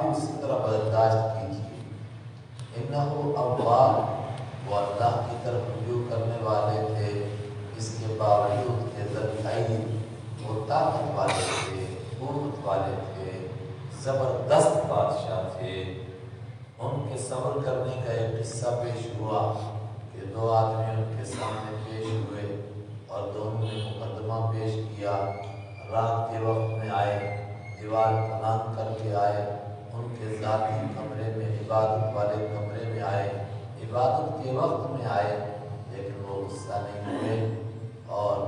بھی اسی طرح برداشت کیجیے۔ انہو اواب، وہ اللہ کی طرف رجوع کرنے والے تھے، اس کے باوجود کہ ذوالفضل وہ طاقت والے تھے، قوت والے تھے، زبردست بادشاہ تھے۔ ان کے صبر کرنے کا ایک قصہ پیش ہوا کہ دو آدمی ان کے سامنے پیش ہوئے اور دونوں نے مقدمہ پیش کیا۔ رات کے وقت میں آئے، دیوار پلان کر کے آئے، ان کے ذاتی کمرے میں، عبادت والے کمرے میں آئے، عبادت کے وقت میں آئے، لیکن وہ غصہ نہیں ہوئے اور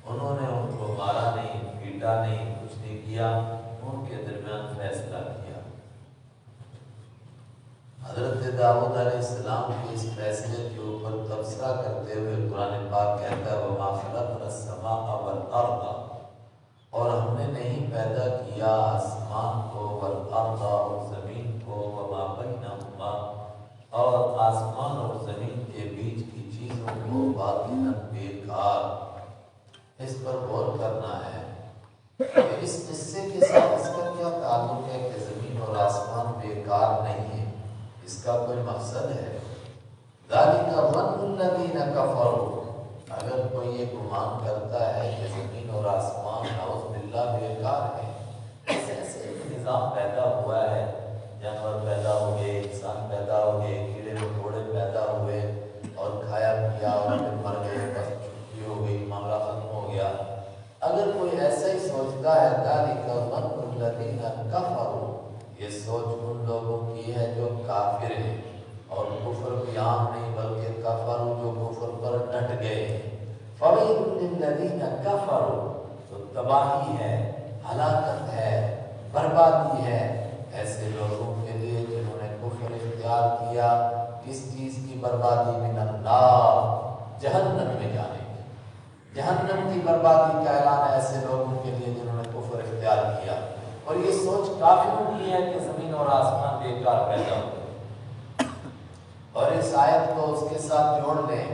انہوں نے ان کو مارا نہیں، پیٹا نہیں، کچھ نہیں کیا، ان کے درمیان فیصلہ کیا۔ حضرت داؤد علیہ السلام کے اس فیصلے کے اوپر تبصرہ کرتے ہوئے قرآن پاک کہتا ہے وَمَا خَلَقْنَا السَّمَاءَ وَالْأَرْضَ، اور ہم نے نہیں پیدا کیا آسمان کو، والارض اور زمین کو، وما بینہما اور آسمان اور زمین کے بیچ کی چیزوں کو، باطلا بیکار۔ اس پر غور کرنا ہے کہ اس قصے کے ساتھ اس کا کیا تعلق ہے کہ زمین اور آسمان بیکار نہیں ہے، اس کا کوئی مقصد ہے؟ ذَلِكَ ظَنُّ الَّذِينَ كَفَرُوا، اگر کوئی یہ گمان کرتا ہے کہ زمین اور آسمان نعوذ باللہ بیکار ہے، ایسے ایک نظام پیدا ہوا ہے، جانور پیدا ہو گئے، انسان پیدا ہو گئے، کیڑے مکوڑے پیدا ہوئے اور کھایا پیا اور پھر مر گئے، بس چھٹی ہو گئی، معاملہ ختم ہو گیا۔ اگر کوئی ایسا ہی سوچتا ہے ذَلِكَ ظَنُّ الَّذِينَ كَفَرُوا، یہ سوچ ان لوگوں کی ہے جو کافر ہیں، اور کفر بھی عام نہیں بلکہ کفر جو کفر پر ڈٹ گئے۔ فَوَيْلٌ لِّلَّذِينَ كَفَرُوا، تو تباہی ہے، ہلاکت ہے، بربادی ہے ایسے لوگوں کے لیے جنہوں نے کفر اختیار کیا۔ کس چیز کی بربادی؟ من النار، جہنم میں جانے کی، جہنم کی بربادی کا اعلان ایسے لوگوں کے لیے جنہوں نے کفر اختیار کیا۔ اور یہ سوچ کافروں کی ہے کہ زمین اور آسمان بیکار پیدا ہوئے۔ اور اس آیت کو اس کے ساتھ جوڑ لیں،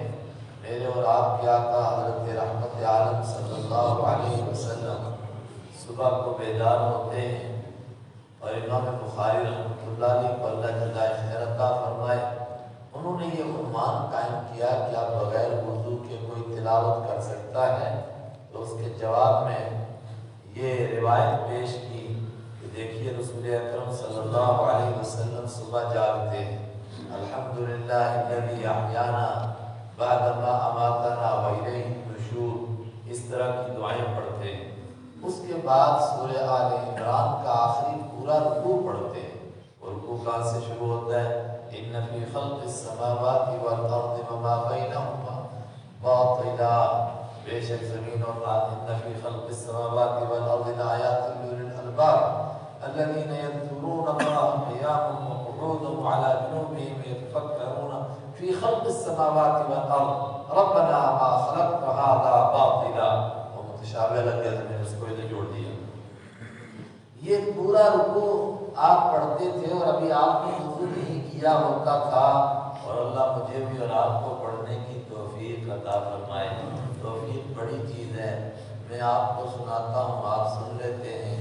میرے اور آپ کے آقا حضرت رحمت عالم صلی اللہ علیہ وسلم صبح کو بیدار ہوتے ہیں اور امام بخاری رحمۃ اللہ علیہ کو اللہ جزائے خیر عطا فرمائے، انہوں نے یہ عنوان قائم کیا کہ آپ بغیر وضو کے کوئی تلاوت کر سکتا ہے؟ تو اس کے جواب میں یہ روایت پیش کی کہ دیکھیے رسول اکرم صلی اللہ علیہ وسلم صبح جاگتے ہیں، الحمدللہ الذی احیانا بعدما اماتنا والیہ النشور، اس طرح کی دعائیں پڑھتے ہیں۔ اس کے بعد سورہ آل عمران کا آخری پورا رکوع پڑھتے ہیں۔ رکوع کہاں سے شروع ہوتا ہے؟ ان فی خلق السماوات والارض وما بینہما باطلا، بے شک زمین اور ان فی خلق السماوات والارض لآیات لأولی الالباب الذین یذکرون اللہ قیاما وقعودا وعلی جنوبہم یتفکرون فی خلق السماوات والارض ربنا ما خلقت هذا باطلا، وہ متشابہ لگ گیا تو میں نے اس کو ادھر جوڑ دیا۔ یہ پورا رکوع آپ پڑھتے تھے اور ابھی آپ نے وضو نہیں کیا ہوتا تھا، اور اللہ مجھے بھی اور آپ کو پڑھنے کی توفیق عطا فرمائے۔ توفیق بڑی چیز ہے، میں آپ کو سناتا ہوں، آپ سن لیتے ہیں،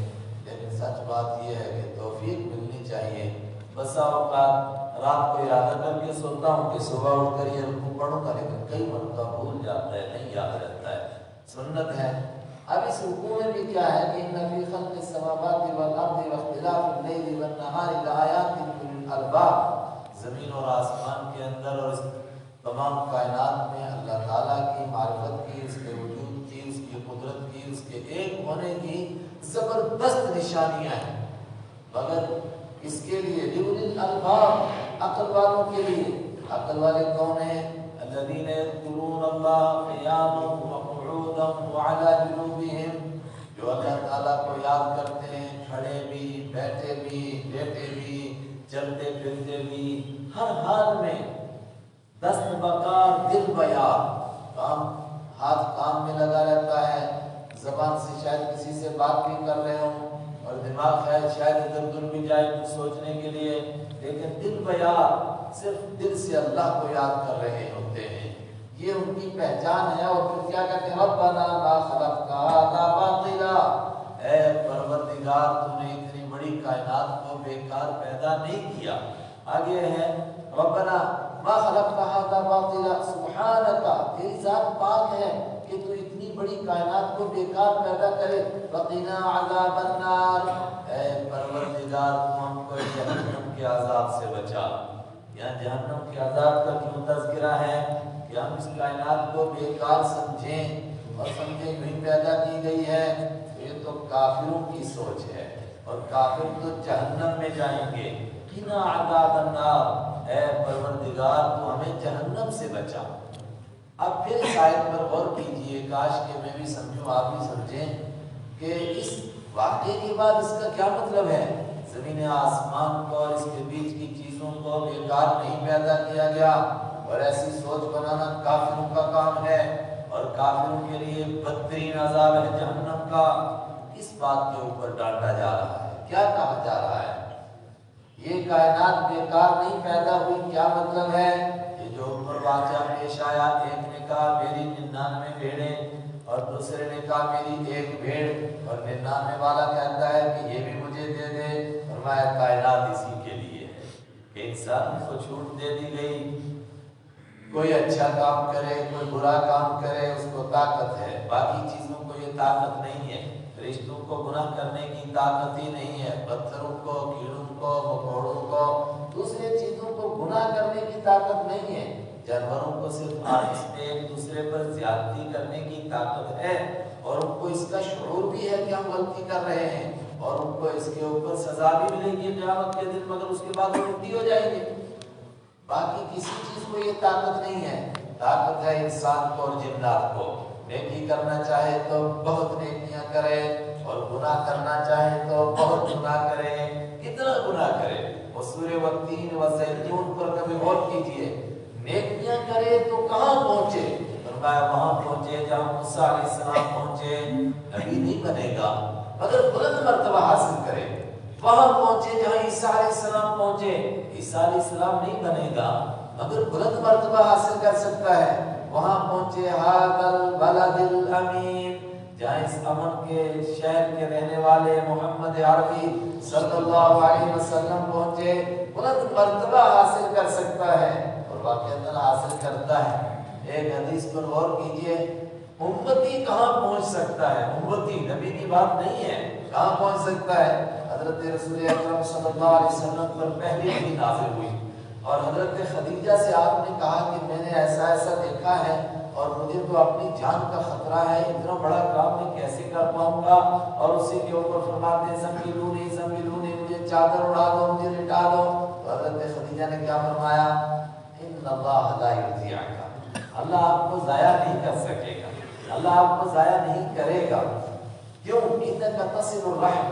لیکن سچ بات یہ ہے کہ توفیق ملنی چاہیے۔ بسا اوقات رات کو ارادہ کر کے سوتا ہوں کہ صبح اٹھ کر یہ رکوع پڑھوں گا، لیکن کئی مرتبہ بھول جاتا ہے، نہیں یاد رہتا ہے، سنت ہے۔ اب اس رکوع میں بھی کیا ہے کہ ان فی خلق السماوات والارض واختلاف اللیل والنہار لآیات لأولی الالباب، زمین اور آسمان کے اندر اور اس تمام کائنات میں اللہ تعالیٰ کی معرفت کی، اس کے وجود کی، اس کی قدرت کی، اس کے ایک ہونے کی زبردست نشانیاں ہیں، مگر اس کے لیے لأولی الالباب، عقل والوں کے لیے۔ عقل والے کون ہیں؟ الذین یذکرون اللہ قیاما وقعودا وعلی جنوبہم، جو اللہ تعالیٰ کو یاد کرتے ہیں کھڑے بھی، بیٹھے بھی، لیٹے بھی، چلتے پھرتے بھی، ہر حال میں، دست بکار دل بیار، کام ہاتھ کام میں لگا رہتا ہے، زبان سے شاید کسی سے بات بھی کر رہے ہوں اور دماغ شاید ادھر ادھر بھی جائے کچھ سوچنے کے لیے، لیکن دل بیار، صرف دل سے اللہ کو یاد کر رہے ہوتے ہیں، یہ ان کی پہچان ہے۔ اور پھر کیا کہتے ہیں؟ ربنا ما خلقت هذا باطلا، اے پروردگار تو نے اتنی بڑی کائنات کو بیکار پیدا نہیں کیا. آگے ہے ربنا ما خلقت هذا باطلا سبحانك، تیری ذات پاک ہے کہ تو اتنی بڑی کائنات کو بیکار پیدا کرے. وقنا عذاب النار، اے پروردگار تو ہم کو جہنم کے عذاب سے بچا. یہاں جہنم کے عذاب کا کیوں تذکرہ ہے کہ ہم اس کائنات کو بیکار سمجھیں اور سمجھیں یوں پیدا کی گئی ہے. یہ تو کافروں کی سوچ ہے اور کافر تو جہنم میں جائیں گے. قنا عذاب النار، اے پروردگار تو ہمیں جہنم سے بچا. اب پھر اس آیت پر غور کیجئے، کاش کہ میں بھی سمجھوں آپ بھی سمجھیں کہ اس واقعے کے بعد اس کا کیا مطلب ہے. زمین آسمان کو اور اس کے بیچ کی چیزوں کو بیکار نہیں پیدا کیا گیا، اور ایسی سوچ بنانا کافروں کا کام ہے اور کافروں کے لیے بدترین عذاب ہے جہنم کا. اس بات کے اوپر ڈانٹا جا رہا ہے. کیا کہا جا رہا ہے؟ یہ کائنات بیکار نہیں پیدا ہوئی، کیا مطلب ہے؟ یہ جو اوپر واقعہ پیش آیا، ایک نے کہا میری 99 بھیڑیں اور دوسرے نے کہا میری ایک بھیڑ، اور 99 والا کہتا ہے کہ یہ بھی مجھے دے دے. فرمایا کائنات اسی کے لیے ہے کہ انسان کو چھوٹ دے دی گئی، کوئی اچھا کام کرے کوئی برا کام کرے اس کو طاقت ہے. باقی چیزوں کو یہ طاقت نہیں ہے. فرشتوں کو گناہ کرنے کی طاقت ہی نہیں ہے، پتھروں کو، کیڑوں کو، مکوڑوں کو، دوسرے چیزوں کو گناہ کرنے کی طاقت نہیں ہے. جانوروں کو صرف آپس میں ایک دوسرے پر زیادتی کرنے کی طاقت ہے، اور ان کو اس کا شعور بھی ہے کہ ہم غلطی کر رہے ہیں، اور ان کو اس کے اوپر سزا بھی ملے گی قیامت کے دن، مگر اس کے بعد وہ الٹی ہو جائیں گے. باقی کسی چیز کو یہ طاقت نہیں ہے. طاقت ہے انسان کو اور جنات کو. نیکی کرنا چاہے تو بہت نیکیاں کرے، اور گناہ کرنا چاہے تو بہت گناہ کرے. کتنا گناہ کرے. وہ سورہ والتین والزیتون پر کبھی غور کیجئے. نیکیاں کرے تو کہاں پہنچے؟ فرمایا وہاں پہنچے جہاں موسیٰ علیہ السلام پہنچے. نبی نہیں بنے گا مگر بلند مرتبہ حاصل کرے. وہاں پہنچے جہاں عیسیٰ علیہ السلام پہنچے. عیسیٰ علیہ السلام نہیں بنے گا مگر بلند مرتبہ حاصل کر سکتا ہے. وہاں پہنچے ھذا البلد الامین، جہاں اس امن کے شہر کے رہنے والے محمد عربی صلی اللہ علیہ وسلم پہنچے. بلند مرتبہ حاصل کر سکتا ہے اور واقعتاً حاصل کرتا ہے. ایک حدیث پر غور کیجئے، امتی کہاں پہنچ سکتا ہے؟ امتی نبی کی بات نہیں ہے، کہاں پہنچ سکتا ہے؟ حضرت رسول اکرم صلی اللہ علیہ وسلم پر پہلی وحی نازل ہوئی، اور حضرت خدیجہ سے آپ نے کہا کہ میں نے ایسا ایسا دیکھا ہے اور مجھے تو اپنی جان کا خطرہ ہے، اتنا بڑا کام میں کیسے کر پاؤں گا. اور اسی کے اوپر فرماتے ہیں زمبلونی زمبلونی، مجھے چادر اڑا دو، مجھے لٹا دو. تو حضرت خدیجہ نے کیا فرمایا؟ ان اللہ لا یضیعک، اللہ آپ کو ضائع نہیں کر سکے گا، اللہ آپ کو ضائع نہیں کرے گا. کیوں؟ انک تصل الرحم،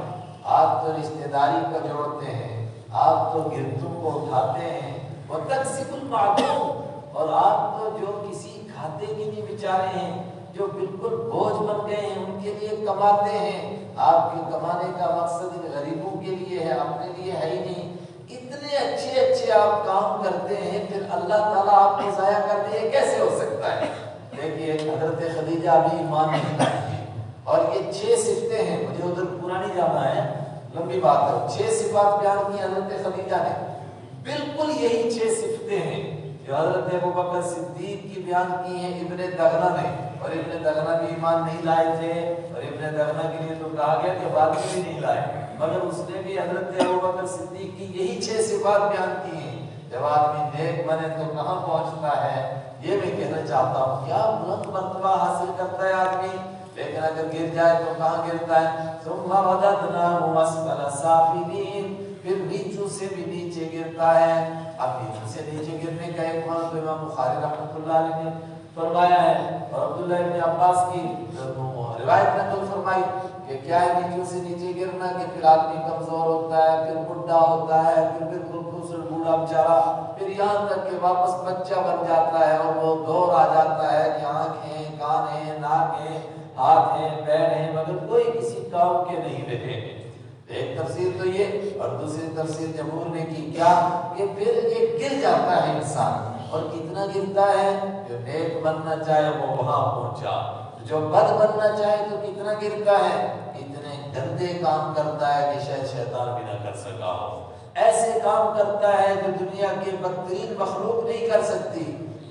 آپ تو رشتہ داری کو جوڑتے ہیں، آپ تو گرتوں کو اٹھاتے ہیں. وتکسب المعدوم، اور آپ تو جو کسی کھاتے بھی نہیں بیچارے ہیں، جو بالکل بوجھ بن گئے ہیں، ان کے لیے کماتے ہیں. آپ کے کمانے کا مقصد ان غریبوں کے لیے ہے، اپنے لیے ہے ہی نہیں. اتنے اچھے اچھے آپ کام کرتے ہیں، پھر اللہ تعالیٰ آپ کو ضائع کر دے، کیسے ہو سکتا ہے؟ دیکھیے حضرت خدیجہ ابھی ایمان نہیں لائی، اور یہ 6 صفتیں ہیں. مجھے ادھر پورا نہیں جانا ہے، لمبی بات ہے. 6 صفات بیان کی حضرت خدیجہ نے، بالکل یہی 6 صفتیں ہیں جو حضرت ابوبکر صدیق کی بیان کی ہیں ابن دغنہ نے. اور ابن دغنہ بھی ایمان نہیں لائے تھے، اور ابن دغنہ کے لیے تو کہا گیا کہ بعد میں بھی نہیں لائے، مگر اس نے بھی حضرت ابوبکر صدیق کی یہی 6 صفات بیان کی ہیں. جب آدمی نیک بنے تو کہاں پہنچتا ہے، یہ میں کہنا چاہتا ہوں. کیا بلند مرتبہ حاصل کرتا ہے آدمی، لیکن اگر گر جائے تو کہاں گرتا ہے؟ ثم رددناه اسفل سافلین، پھر نیچوں سے بھی نیچے گرتا ہے. اب نیچوں سے نیچے گرنے کا ایک معنی تو امام بخاری رحمۃ اللہ علیہ نے فرمایا ہے، اور عبداللہ ابن عباس کی روایت نقل فرمائی کہ کیا ہے نیچوں سے نیچے گرنا، کہ پھر آدمی کمزور ہوتا ہے، پھر بڈھا ہوتا ہے، پھر بالکل خسر بوڑھا بیچارہ، پھر یہاں تک کہ واپس بچہ بن جاتا ہے، اور وہ دور آ جاتا ہے کہ آنکھیں، کان ہیں، ناک ہیں، ہاتھ ہیں، پیر ہیں، مگر کوئی کسی کام کے نہیں رہے ہیں. ایک تفسیر تو یہ، اور دوسری تفسیر جمہور نے کی کیا کہ پھر یہ گر جاتا ہے انسان. اور کتنا گرتا ہے؟ جو نیک بننا چاہے وہ وہاں پہنچا، جو بد بننا چاہے تو کتنا گرتا ہے؟ اتنے گندے کام کرتا ہے کہ شاید شیطان بھی نہ کر سکا ہو، ایسے کام کرتا ہے جو دنیا کے بدترین مخلوق نہیں کر سکتی،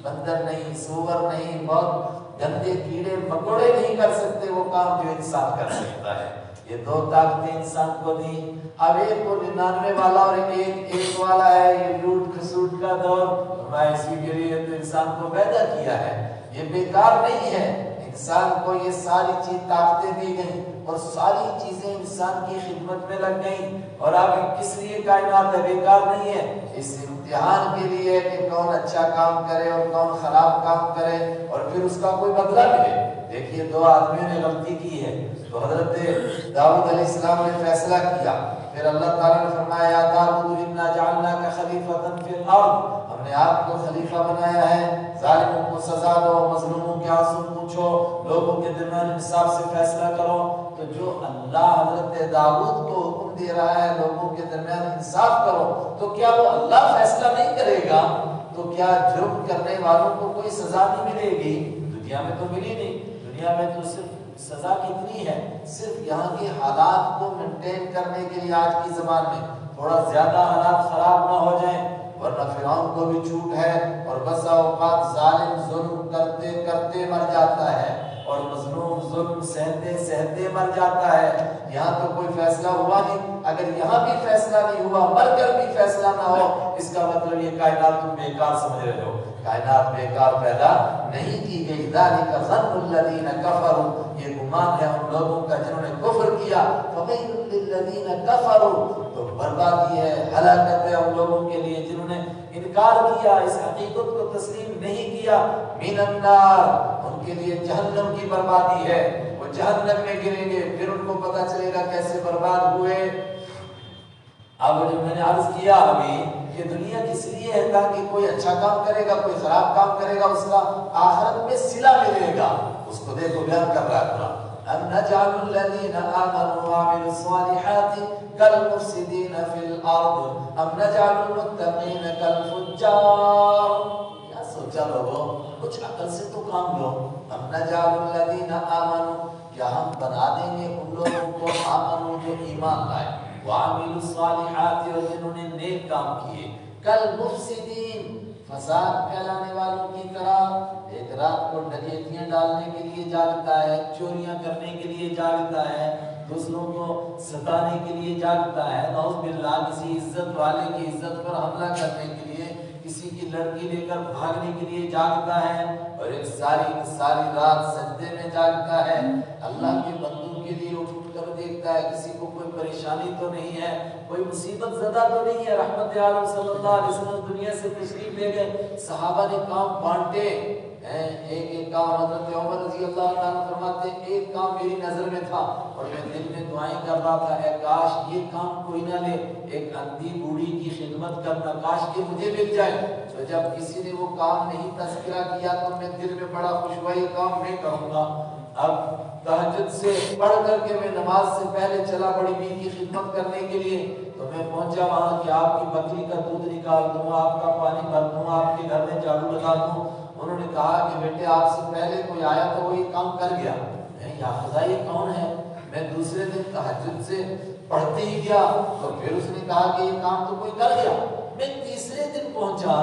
بندر نہیں، سور نہیں، بہت گندے کیڑے مکوڑے نہیں کر سکتے وہ کام جو انسان کر سکتا ہے۔ یہ دو طاقتیں انسان کو دی۔ اب ایک کو 99 والا اور ایک والا ہے، یہ لوٹ کھسوٹ کا دور، میں اسی کے لیے تو انسان کو پیدا کیا ہے، یہ بیکار نہیں ہے۔ انسان کو یہ ساری چیز طاقتیں دی گئیں اور ساری چیزیں انسان کی خدمت میں لگ گئیں، اور اب کس لیے کائنات ہے؟ بیکار نہیں ہے، اس امتحان کے لیے کہ کون اچھا کام کرے اور کون خراب کام کرے اور پھر اس کا کوئی بدلہ ملے۔ دیکھیے دو آدمیوں نے غلطی کی ہے تو حضرت داؤد علیہ السلام نے فیصلہ کیا، پھر اللہ تعالیٰ نے فرمایا یا داؤد انا جعلناک خلیفۃ فی الارض، ہم نے آپ کو خلیفہ بنایا ہے، ظالموں کو سزا دو، مظلوموں کے آنسو پوچھو، لوگوں کے درمیان انصاف سے فیصلہ کرو۔ تو جو اللہ حضرت داؤد کو حکم دے رہا ہے لوگوں کے درمیان انصاف کرو، تو کیا وہ اللہ فیصلہ نہیں کرے گا؟ تو کیا جرم کرنے والوں کو کوئی سزا نہیں ملے گی؟ دنیا میں تو ملی نہیں، دنیا میں تو صرف سزا کتنی ہے، صرف یہاں کے حالات کو مینٹین کرنے کے لیے آج کی زبان میں تھوڑا زیادہ حالات خراب نہ ہو جائیں، ورنہ فرعون کو بھی چھوٹ ہے اور بسا اوقات ظالم ظلم کرتے کرتے مر جاتا ہے اور مظلوم ظلم سہتے سہتے مر جاتا ہے۔ یہاں تو کوئی فیصلہ ہوا نہیں، اگر یہاں بھی فیصلہ نہیں ہوا، مر کر بھی فیصلہ نہ ہو، اس کا مطلب یہ کائنات تم بیکار سمجھ رہے ہو۔ کائنات بیکار پیدا نہیں کی گئی۔ ذالک ظن الذین کفروا، یہ گمان ہے ان لوگوں کا جنہوں نے کفر کیا۔ فویل للذین کفروا، تو بربادی ہے، ہلاکت ہے ان لوگوں کے لیے جنہوں نے انکار کیا، اس حقیقت کو تسلیم نہیں کیا۔ من النار، ان کے لیے جہنم کی بربادی ہے، وہ جہنم میں گریں گے، پھر ان کو پتہ چلے گا کیسے برباد ہوئے۔ اب جو میں نے عرض کیا ابھی کہ دنیا کس لیے ہے؟ تاکہ کوئی اچھا کام کرے گا، کوئی خراب کام کرے گا، اس کا آخرت میں صلہ ملے گا۔ اس کو دیکھو بیان کر رہا ہے قرآن، ام نجعل الذین آمنوا وعملوا الصالحات کالمفسدین فی الارض ام نجعل المتقین کالفجار۔ کیا سوچا لوگوں؟ کچھ عقل سے تو کام لو۔ ام نجعل الذین آمنوا، کیا ہم بنا دیں گے ان لوگوں کو آمنوا جو ایمان لائے، وعملوا الصالحات اور جنہوں نے نیک کام کیے، کالمفسدین فساد پھیلانے والوں کی طرح، ایک رات کو ڈکیتیاں ڈالنے کے لیے جاگتا ہے، چوریاں کرنے کے لیے جاگتا ہے، دوسروں کو ستانے کے لیے جاگتا ہے، نعوذ باللہ کسی عزت والے کی عزت پر حملہ کرنے کے لیے، کسی کی لڑکی لے کر بھاگنے کے لیے جاگتا ہے، اور ایک ساری رات سجدے میں جاگتا ہے، اللہ کے بندوں کے لیے اٹھ کر دیکھتا ہے کسی کو کوئی پریشانی تو نہیں ہے، کوئی مصیبت زدہ تو نہیں ہے۔ رحمت عالم صلی اللہ علیہ وسلم دنیا سے تشریف لے گئے، صحابہ نے کام بانٹے، ایک کام حضرت عمر رضی اللہ عنہ فرماتے ایک کام میری نظر میں تھا اور میں دل میں دعائیں کر رہا تھا، اے کاش یہ کام کوئی نہ لے، ایک اندھی بوڑھی کی خدمت کرنا، کاش یہ مجھے مل جائے۔ تو جب کسی نے وہ کام نہیں تذکرہ کیا تو میں دل میں بڑا خوش ہوا، یہ کام میں کروں گا۔ اب تہجد سے پڑھ کر کے میں نماز سے پہلے چلا بڑی بی کی خدمت کرنے کے لیے، تو میں پہنچا وہاں کہ آپ کی بکری کا دودھ نکال دوں، آپ کا پانی بھر دوں، آپ کے گھر میں جھاڑو لگا دوں۔ انہوں نے کہا کہ بیٹے آپ سے پہلے کوئی آیا تو وہ یہ کام کر گیا، یا خدا یہ کون ہے؟ میں دوسرے دن تہجد سے پڑھتے ہی گیا تو پھر اس نے کہا کہ یہ کام تو کوئی کر گیا۔ میں تیسرے دن پہنچا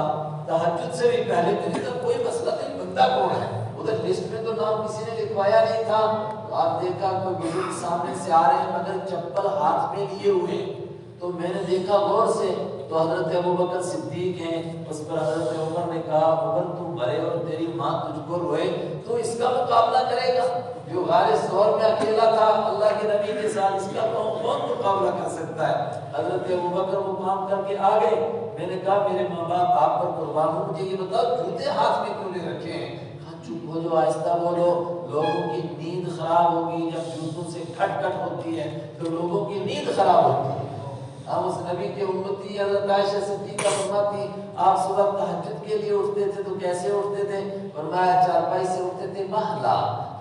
تہجد سے بھی پہلے، میرے تک کوئی مسئلہ نہیں، بندہ کون ہے؟ ادھر لسٹ میں تو نام کسی نے لکھوایا نہیں تھا، تو آپ دیکھا کوئی بزرگ سامنے سے آ رہے ہیں مگر چپل ہاتھ میں لیے ہوئے، تو میں نے دیکھا غور سے تو حضرت ابوبکر صدیق ہیں، اس پر حضرت عمر نے کہا عمر تو مرے اور تیری ماں تجھ کو روئے تو اس کا مقابلہ کرے گا؟ جو غار ثور میں اکیلا تھا اللہ کے نبی کے ساتھ، اس کا کون مقابلہ کر سکتا ہے؟ حضرت ابوبکر وہ کام کر کے آ گئے۔ میں نے کہا میرے ماں باپ آپ پر قربان ہوں، مجھے یہ بتاؤ جوتے ہاتھ میں کیوں نہیں رکھے ہیں؟ چپ ہو جو، آہستہ بولو، لوگوں کی نیند خراب ہوگی، جب جوتوں سے کھٹ کھٹ ہوتی ہے تو لوگوں کی نیند خراب ہوتی ہے۔ ہم اس نبی کے امتی حضرت عائشہ صدیقہ فرماتی آپ صبح تہجد کے لیے اٹھتے تھے تو کیسے اٹھتے تھے؟ فرمایا چارپائی سے اٹھتے تھے محلہ،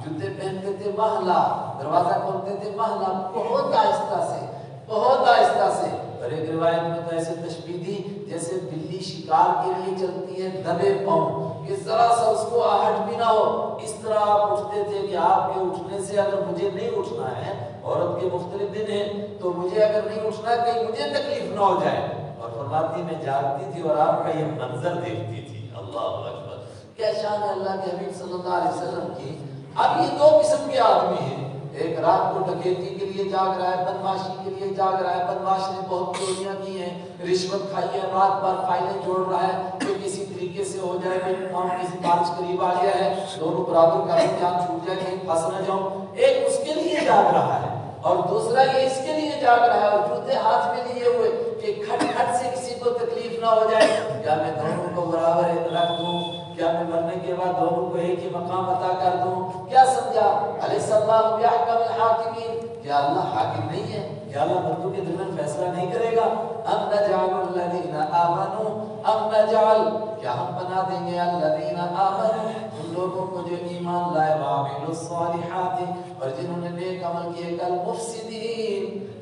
جوتے پہنتے تھے محلہ، دروازہ کھولتے تھے محلہ، بہت آہستہ سے، بہت آہستہ سے۔ اور ایک روایت میں تو ایسے تشبیہ دی جیسے بلی شکار کے لیے چلتی ہے دبے پاؤں، کہ ذرا سا اس کو آہٹ بھی نہ ہو، اس طرح آپ اٹھتے تھے کہ آپ کے اٹھنے سے اگر مجھے نہیں اٹھنا ہے، عورت کے کے مختلف دن ہیں تو مجھے اگر نہیں اٹھنا کہیں مجھے تکلیف نہ ہو جائے. اور فرماتی میں جاگتی تھی اور آپ کا یہ منظر دیکھتی تھی. اللہ اکبر، کیا شان ہے اللہ کے حبیب صلی اللہ علیہ وسلم کی. اب یہ دو قسم کے آدمی ہیں، ایک رات کو ڈکیتی کے لیے جاگ رہا ہے، بدماشی کے لیے جاگ رہا ہے، بدماش نے بہت چوریاں کی ہیں، رشوت کھائی ہے، رات بھر فائلیں جوڑ رہا ہے کہ کسی طریقے سے ہو جائے، میرے کام کسی بارش قریب آ گیا ہے، دونوں برابر کا جان چھوٹ جائے کہیں پھنس نہ جاؤں. ایک اس کے لیے جاگ رہا ہے اور دوسرا یہ اس کے لیے جاگ رہا ہے اور جوتے ہاتھ میں لیے ہوئے کہ کھٹ کھٹ سے کسی کو تکلیف نہ ہو جائے. کیا میں دونوں کو برابر رکھ دوں؟ کیا میں مرنے کے بعد دونوں کو ایک ہی مقام عطا کر دوں؟ کیا سمجھا؟ الیس اللہ بیحکم الحاکمین، کیا اللہ حاکم نہیں ہے؟ کیا اللہ مردوں کے درمیان فیصلہ نہیں کرے گا؟ ام نجعل الذین آمنوا ام نجعل، کیا ہم بنا دیں گے الذین آمنوا، ان لوگوں کو جو ایمان لائے، وعملوا الصالحات، اور جنہوں نے نیک عمل کیے،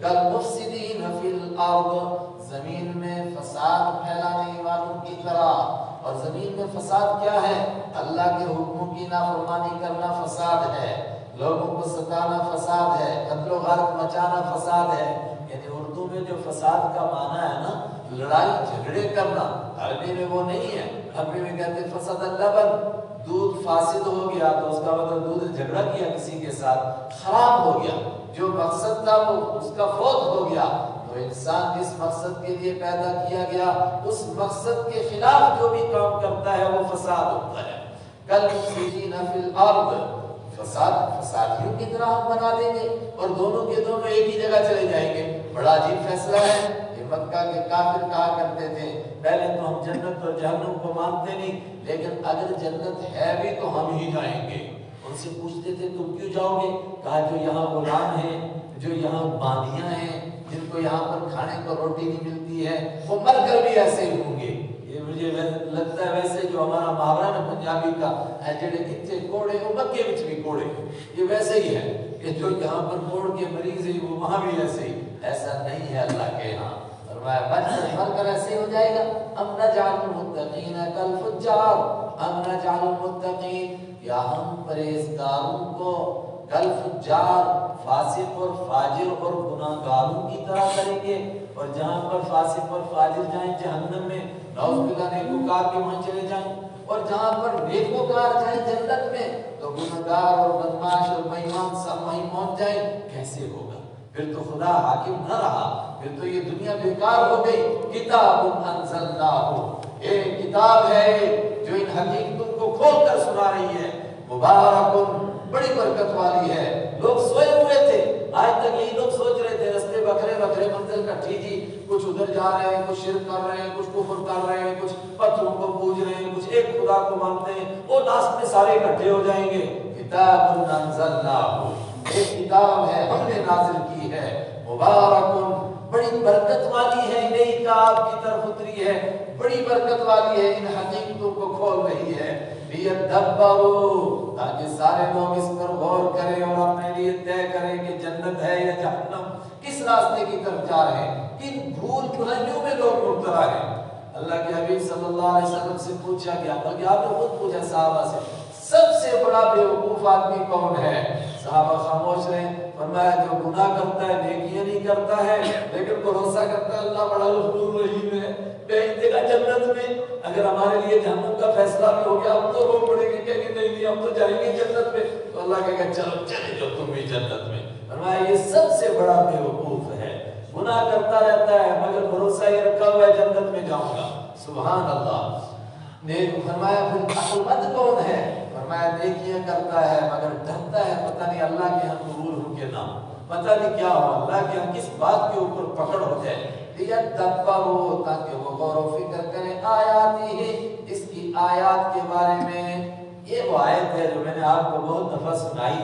کالمفسدین فی الارض، زمین میں فساد پھیلانے والوں کی طرح. اور زمین میں فساد کیا ہے؟ اللہ کے حکموں کی نافرمانی کرنا فساد ہے، لوگوں کو ستانا فساد ہے، قتل و غارت مچانا فساد ہے. یعنی اردو میں جو فساد کا معنی ہے نا، لڑائی جھگڑے کرنا، عربی میں وہ نہیں ہے. عربی میں کہتے ہیں فسد اللبن، دودھ فاسد ہو گیا تو اس کا مطلب دودھ جھگڑا کیا کسی کے ساتھ، خراب ہو گیا، جو مقصد تھا وہ اس کا فوت ہو گیا. تو انسان جس مقصد کے لیے پیدا کیا گیا اس مقصد کے خلاف جو بھی کام کرتا ہے وہ فساد ہوتا ہے. کالمفسدین فی الارض، فسادیوں کی طرح ہم بنا دیں گے اور دونوں کے دونوں ایک ہی جگہ چلے جائیں گے. بڑا عجیب فیصلہ ہے. یہ مکہ کے کافر کہا کرتے تھے پہلے تو ہم جنت اور جہنم کو مانتے نہیں، لیکن اگر جنت ہے بھی تو ہم ہی جائیں گے. ان سے پوچھتے تھے تم کیوں جاؤ گے؟ کہا جو یہاں غلام ہیں، جو یہاں باندیاں ہیں، جن کو یہاں پر کھانے کو روٹی نہیں ملتی ہے، وہ مر کر بھی ایسے ہی ہوں گے. یہ مجھے لگتا ہے ویسے جو ہمارا محاورہ ہے پنجابی کا ہے، جڑے اتنے کوڑے وہ مکے وچ بھی کوڑے، یہ ویسے ہی ہے کہ جو یہاں پر کوڑ کے مریض ہیں وہ وہاں بھی ایسے ہی. ایسا نہیں ہے اللہ کے یہاں. مر کر ایسے ہو جائے گا. ام نجعل المتقین کالفجار، ام نجعل المتقین، کیا ہم پرہیزگاروں کو کالفجار، فاسق اور فاجر اور گناہگاروں کی طرح کریں گے. اور جہاں پر فاسق اور فاجر جائیں جہنم میں، نعوذ باللہ، نیکوکار کے وہاں چلے جائیں. اور جہاں پر نیکوکار جائیں جنت میں تو گناہگار اور بدماش اور بے ایمان سب وہیں پہنچ جائیں. کیسے ہوگا؟ پھر تو خدا حاکم نہ رہا، پھر تو یہ دنیا بیکار ہو گئی. کتاب انزلناہ، ایک کتاب ہے جو ان حقیقتوں کو کھول کر سنا رہی ہے. مبارکن، بڑی برکت والی ہے. لوگ سوئے ہوئے تھے، آج تک یہی لوگ سوچ رہے تھے رستے بکھرے بکھرے، منزل کٹھی جی، کچھ ادھر جا رہے ہیں، کچھ شرک کر رہے ہیں، کچھ کفر کر رہے ہیں، کچھ پتھروں کو پوج رہے ہیں، کچھ ایک خدا کو مانتے ہیں، وہ لاسٹ میں سارے اکٹھے ہو جائیں گے. کتاب انزلناہ، ایک کتاب ہے ہم نے نازل کی ہے. مبارکن، بڑی برکت والی ہے، الیک، آپ کی طرف اتری ہے، بڑی برکت والی ہے، ان حقیقتوں کو کھول رہی ہے. لیدبروا، تاکہ سارے لوگ اس پر غور کریں اور اپنے لیے طے کریں کہ جنت ہے یا جہنم، کس راستے کی طرف جا رہے ہیں، کن بھول بھلائیوں میں لوگ مبتلا ہیں. اللہ کے حبیب صلی اللہ علیہ وسلم سے پوچھا گیا، بلکہ آپ نے خود پوچھا صحابہ سے، سب سے بڑا بیوقوف آدمی کون ہے؟ صحابہ خاموش رہے. فرمایا جو گناہ کرتا ہے، نیکیاں نہیں کرتا ہے، لیکن بھروسہ کرتا ہے اللہ بڑا غفور رحیم ہے، کہیں دیکھا جنت میں. اگر ہمارے لیے جہنم کا فیصلہ بھی ہو گیا ہم تو رو پڑیں گے کہ نہیں ہم تو جائیں گے جنت میں. تو اللہ کہے گا چلو چلے جاؤ تم بھی جنت میں. فرمایا یہ سب سے بڑا بیوقوف ہے، گناہ کرتا رہتا ہے مگر بھروسہ یہ رکھا ہوا ہے جنت میں جاؤں گا. سبحان اللہ. نیک، فرمایا پھر عقل مند کون ہے؟ فرمایا نیکیاں کرتا ہے مگر ڈرتا ہے پتہ نہیں اللہ کے ہم قبول ہوں کہ نہ، پتہ نہیں کیا ہو، اللہ کے ہم کس بات کے اوپر پکڑ ہو جائے. لیدبروا، تاکہ وہ غور و فکر کریں آیاتہ، اس کی آیات کے بارے میں. یہ وہ آیت ہے جو میں نے آپ کو بہت دفعہ سنائی.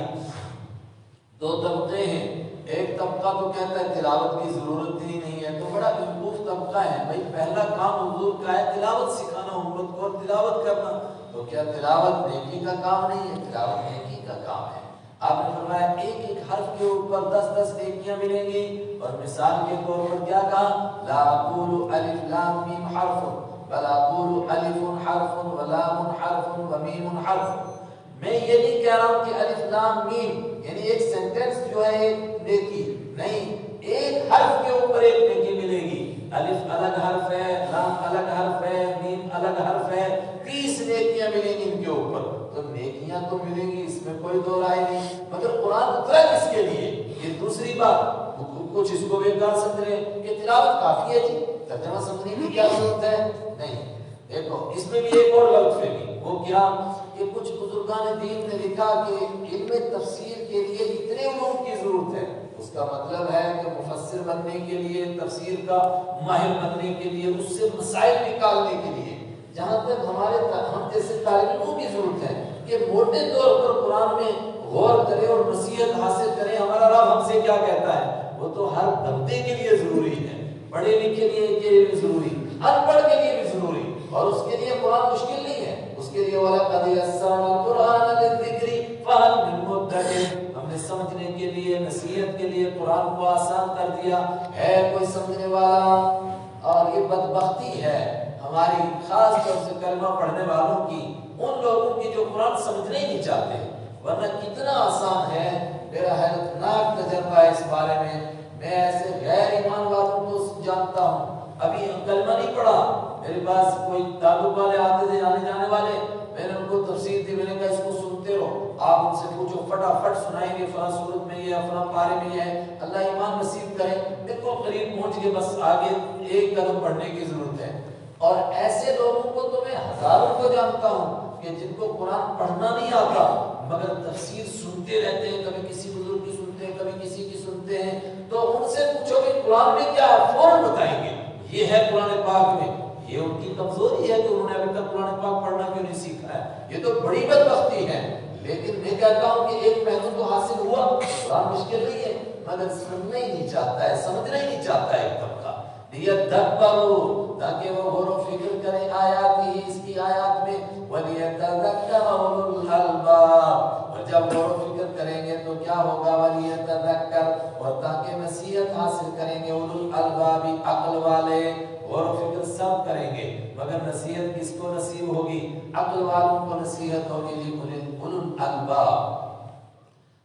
دو طبقے ہیں، ایک طبقہ تو کہتا ہے تلاوت کی ضرورت ہی نہیں ہے، تو بڑا بیوقوف طبقہ ہے. بھائی پہلا کام حضور کا ہے تلاوت سکھانا امت کو اور تلاوت کرنا، تو کیا تلاوت نیکی کا کام نہیں ہے؟ تلاوت نیکی کا کام ہے. آپ نے فرمایا ایک ایک حرف کے اوپر 10 نیکیاں ملیں گی. اور مثال کے طور پر کیا کہا؟ لا اقول الف لام میم حرف بل اقول الف حرف ولام حرف ومیم حرف. میں یہ نہیں کہہ رہا ہوں کہ الف لام میم یعنی ایک سینٹنس جو ہے ایک نیکی، بات کچھ اس کو بیکار سمجھ رہے ہیں کہ تلاوت کافی ہے جی، ترجمہ سمجھنے کی کیا ضرورت ہے؟ نہیں، دیکھو اس میں بھی ایک اور غلط فہمی، وہ کیا کہ کچھ بزرگان دین نے لکھا کہ علم تفسیر کے لیے اتنے علوم کی ضرورت ہے، اس کا مطلب ہے کہ مفسر بننے کے لیے، تفسیر کا ماہر بننے کے لیے، اس سے مسائل نکالنے کے لیے، جہاں تک ہم جیسے طالب علموں کی ضرورت ہے کہ موٹے طور پر قرآن میں غور کریں اور نصیحت حاصل کریں، ہمارا رب ہم سے کیا کہتا ہے، وہ تو ہر بندے کے لیے ضروری ہے، پڑھے لکھے کے لیے بھی ضروری، ان پڑھ کے لیے بھی ضروری، اور اس کے لیے قرآن مشکل نہیں ہے، اس کے لیے وَلَقَدْ يَسَّرْنَا الْقُرْآنَ لِلذِّكْرِ فَهَلْ مِن مُّدَّكِرٍ، ہم نے سمجھنے کے لیے، نصیحت کے لیے قرآن کو آسان کر دیا، ہے کوئی سمجھنے والا؟ اور یہ بدبختی ہے ہماری، خاص طور سے کلمہ پڑھنے والوں کی، ان لوگوں کی جو قرآن سمجھنا ہی نہیں چاہتے، ورنہ کتنا آسان ہے۔ میرا حیرتناک تجربہ ہے اس بارے میں ایسے غیر ایمان والوں کو جانتا ہوں، ابھی کلمہ نہیں پڑھا، میرے پاس کوئی تعلق والے آتے تھے، آنے جانے والے، میں نے ان کو تفسیر دی، میں نے کہا اس کو سنتے رہو، آپ ان سے پوچھو، فٹافٹ سنائیں گے، فلاں صورت میں یہ ہے، فلاں پارے میں یہ ہے، اللہ ایمان نصیب کرے، بالکل قریب پہنچ کے بس آگے ایک قدم بڑھنے کی ضرورت ہے۔ اور ایسے لوگوں کو تو میں ہزاروں کو جانتا ہوں کہ جن کو قرآن پڑھنا نہیں آتا مگر تفسیر سنتے رہتے ہیں، کبھی کسی بزرگ کی سنتے ہیں، کبھی کسی کی سنتے ہیں، تو ان سے پوچھو کہ قرآن میں کیا ہے، فوراً بتائیں گے یہ ہے قرآن پاک میں۔ یہ ان کی کمزوری ہے کہ انہوں نے ابھی تک قرآن پاک پڑھنا کیوں نہیں سیکھا ہے، یہ تو بڑی بدبختی ہے۔ لیکن میں کہتا ہوں کہ ایک پہلو تو حاصل ہوا، قرآن مشکل نہیں ہے مگر سننا ہی نہیں چاہتا ہے، سمجھنا ہی نہیں چاہتا ہے ایک طبقہ، لیدبروا، تاکہ وہ غور و فکر کریں آیات ہی، اس کی آیات میں، ولیتذکر اولو الالباب، اور جب غور و فکر کریں گے تو کیا ہوگا، ولیتذکر، اور تاکہ نصیحت حاصل کریں گے، اولو الالباب، عقل والے، غور و فکر سب کریں گے مگر نصیحت کس کو نصیب ہوگی، عقل والوں کو نصیحت ہوگی، اولو الالباب۔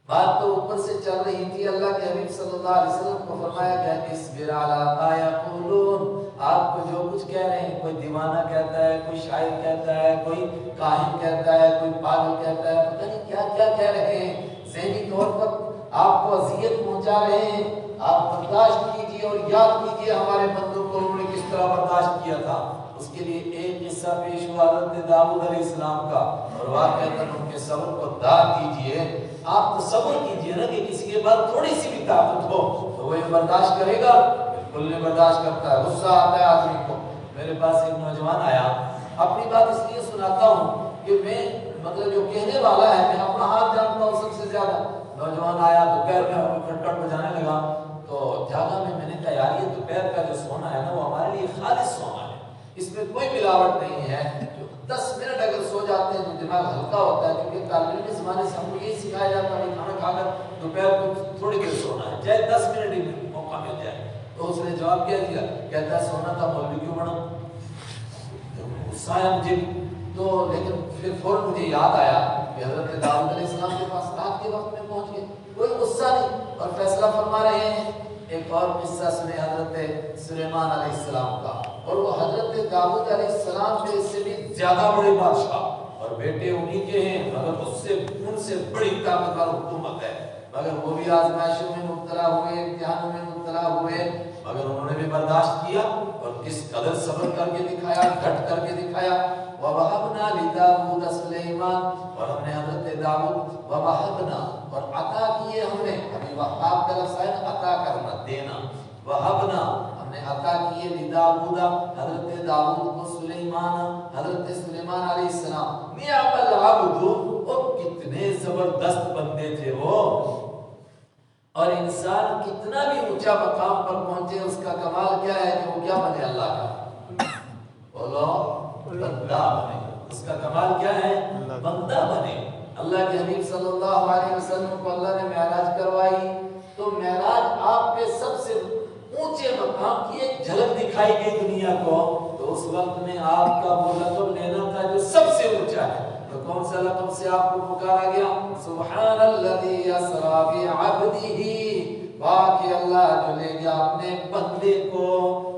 بات تو اوپر سے چل رہی تھی، اللہ کے حبیب صلی اللہ علیہ وسلم کو فرمایا گیا کہ اصبر علی ما یقولون، آپ کو جو کچھ کہہ رہے ہیں، کوئی دیوانہ کہتا ہے، کوئی شاعر کہتا ہے، کوئی کاہن کہتا ہے، کوئی پاگل کہتا ہے، پتہ نہیں کیا کیا کہہ رہے ہیں، ذہنی طور پر آپ کو اذیت پہنچا رہے ہیں، آپ برداشت کیجیے اور یاد کیجیے ہمارے بندوں کو انہوں نے کس طرح برداشت کیا تھا۔ اس کے لیے ایک قصہ پیش ہوا حضرت داؤد علیہ السلام کا، اور واقعہ ان کے صبر کو داد دیجیے۔ آپ تصور کیجئے نا کہ کسی کے بعد تھوڑی سی بھی طاقت ہو تو وہ یہ برداشت کرے گا، بالکل نہیں برداشت کرتا ہے، غصہ آتا ہے آدمی کو۔ میرے پاس ایک نوجوان آیا، اپنی بات اس لیے سناتا ہوں کہ میں مطلب جو کہنے والا ہے میں اپنا ہاتھ جانتا ہوں سب سے زیادہ۔ نوجوان آیا دوپہر میں کھٹکھٹ بجانے لگا تو جاگا میں نے کہا یار یہ دوپہر کا جو سونا ہے نا وہ ہمارے لیے خالص سونا ہے، اس میں کوئی ملاوٹ نہیں ہے، 10 منٹ اگر سو جاتے ہیں تو دماغ ہلکا ہوتا ہے، کیونکہ تعلیم کے زمانے سے ہم کو یہی سکھایا جاتا ہے کھانا کھا کر دوپہر کو تھوڑی دیر سونا ہے، چاہے 10 منٹ ہی موقع مل جائے۔ تو اس نے جواب کیا دیا، کہتا ہے سونا تھا مولوی کیوں بنا، غصہ آیا مجھے بھی۔ تو لیکن پھر فوراً مجھے یاد آیا کہ حضرت داؤد علیہ السلام کے پاس رات کے وقت میں پہنچ گئے، کوئی غصہ نہیں اور فیصلہ فرما رہے ہیں۔ ایک اور قصہ سنے حضرت سلیمان علیہ السلام کا، اور وہ حضرت داؤد علیہ السلام کے سے بھی زیادہ بڑے بادشاہ اور بیٹے انہی کے ہیں، مگر ان سے بڑی طاقتور حکومت ہے، مگر وہ بھی آزمائشوں میں مبتلا ہوئے، امتحانوں میں مبتلا ہوئے، مگر انہوں نے بھی برداشت کیا اور کس قدر صبر کر کے دکھایا، ڈٹ کر کے دکھایا۔ وَوَهَبْنَا لِدَاوُودَ سُلَيْمَانَ، اور ہم نے حضرت داؤد وَوَهَبْنَا، اور عطا کیے ہم نے، ابھی وہاب کا لفظ ہے عطا کرنا، دینا، وَوَهَبْنَا، ہم نے عطا کیے لداؤد، حضرت داؤد کو، سلیمان، حضرت سلیمان علیہ السلام، نعم العبد، وہ کتنے زبردست بندے تھے وہ، اور انسان کتنا بھی اونچا مقام پر پہنچے اس کا کمال کیا ہے کہ وہ کیا بنے، اللہ کا بولو، بندہ بنے، اس کا کمال کیا ہے، بندہ بنے۔ اللہ کے حبیب صلی اللہ علیہ وسلم کو اللہ نے معراج کروائی تو معراج آپ کے سب سے اونچے مقام کی ایک جھلک دکھائی گئی دنیا کو، تو اس وقت میں آپ کا وہ لقب لینا تھا جو سب سے اونچا ہے، تو کون سا لقب سے آپ کو پکارا گیا، سبحان الذی اسری بعبدہ، پاک اللہ جو لے گیا اپنے بندے کو۔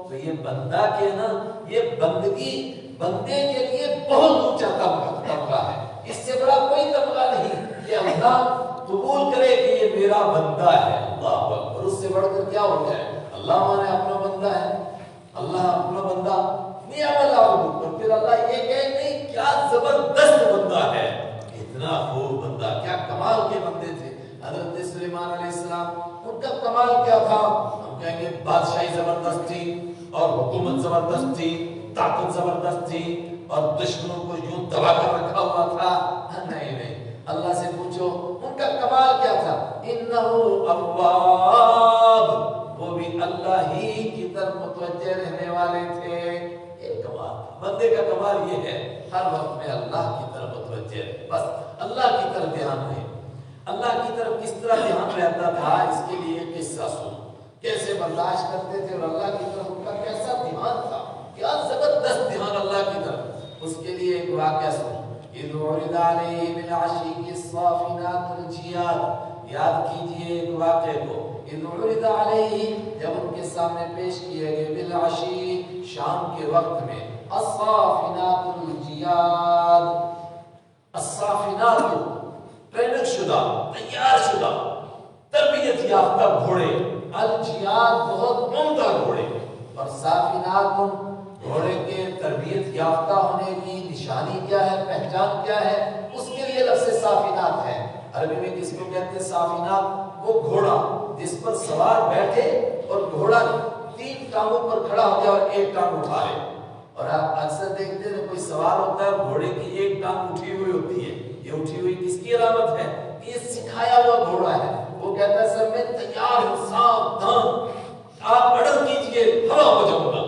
تو یہ بندہ کہنا، یہ بندگی بندے کے لیے بہت اونچا طبقہ ہے، اس سے بڑا کوئی طبقہ نہیں کہ اللہ قبول کرے کہ یہ میرا بندہ ہے، اللہ اکبر، اس سے بڑھ کر کیا ہو گیا ہے؟ اللہ ہمارا اپنا بندہ ہے، اللہ اپنا بندہ نعم العبد، اور پھر اللہ یہ کہے نہیں کیا زبردست بندہ ہے، اتنا خوب بندہ، کیا کمال کے بندے تھے حضرت سلیمان علیہ السلام۔ ان کا کمال کیا تھا؟ ہم کہیں گے بادشاہی زبردست تھی اور حکومت زبردست تھی، طاقت زبردست تھی اور دشمنوں کو یوں دبا کر رکھا ہوا تھا، نہیں، اللہ سے پوچھو ان کا کمال کیا تھا؟ انہو اواب، وہ بھی اللہ ہی کی طرف متوجہ رہنے والے تھے۔ یہ کمال، بندے کا کمال یہ ہے ہر وقت میں اللہ کی طرف متوجہ رہے، بس اللہ کی طرف دھیان رہے۔ اللہ کی طرف کس طرح دھیان رہتا تھا، اس کے لیے قصہ سن، کیسے برداشت کرتے تھے اور اللہ کی طرف ان کا کیسا دھیان تھا، کیا زبردست دھیان اللہ کی طرف۔ اس کے لیے ایک واقعہ سن، اذ عرض علیہ بالعشی الصافنات الجیاد، یاد کیجئے ایک واقعے کو، اذ عرض علیہ، جب ان کے سامنے پیش کیے گئے، بالعشی، شام کے وقت میں، الصافنات الجیاد، الصافنات ٹریننگ شدہ، تیار شدہ، تربیت یافتہ گھوڑے، الجیاد بہت عمدہ گھوڑے، اور صافنات گھوڑے کے تربیت یافتہ ہونے کی نشانی کیا ہے، پہچان کیا ہے، اس کے لیے لفظ صافنات ہے۔ عربی میں کس کو کہتے ہیں صافنات؟ وہ گھوڑا جس پر سوار بیٹھے اور گھوڑا تین ٹانگوں پر کھڑا ہو جائے اور ایک ٹانگ اٹھا لے۔ اور آپ اکثر دیکھتے ہیں کوئی سوار ہوتا ہے گھوڑے کی ایک ٹانگ اٹھی ہوئی ہوتی ہے، یہ اٹھی ہوئی کس کی علامت ہے؟ یہ سکھایا ہوا گھوڑا ہے، وہ کہتا ہے سر میں تیار ہوں، ساودھان، آپ آرڈر کیجئے، ہوا ہو جاؤں گا۔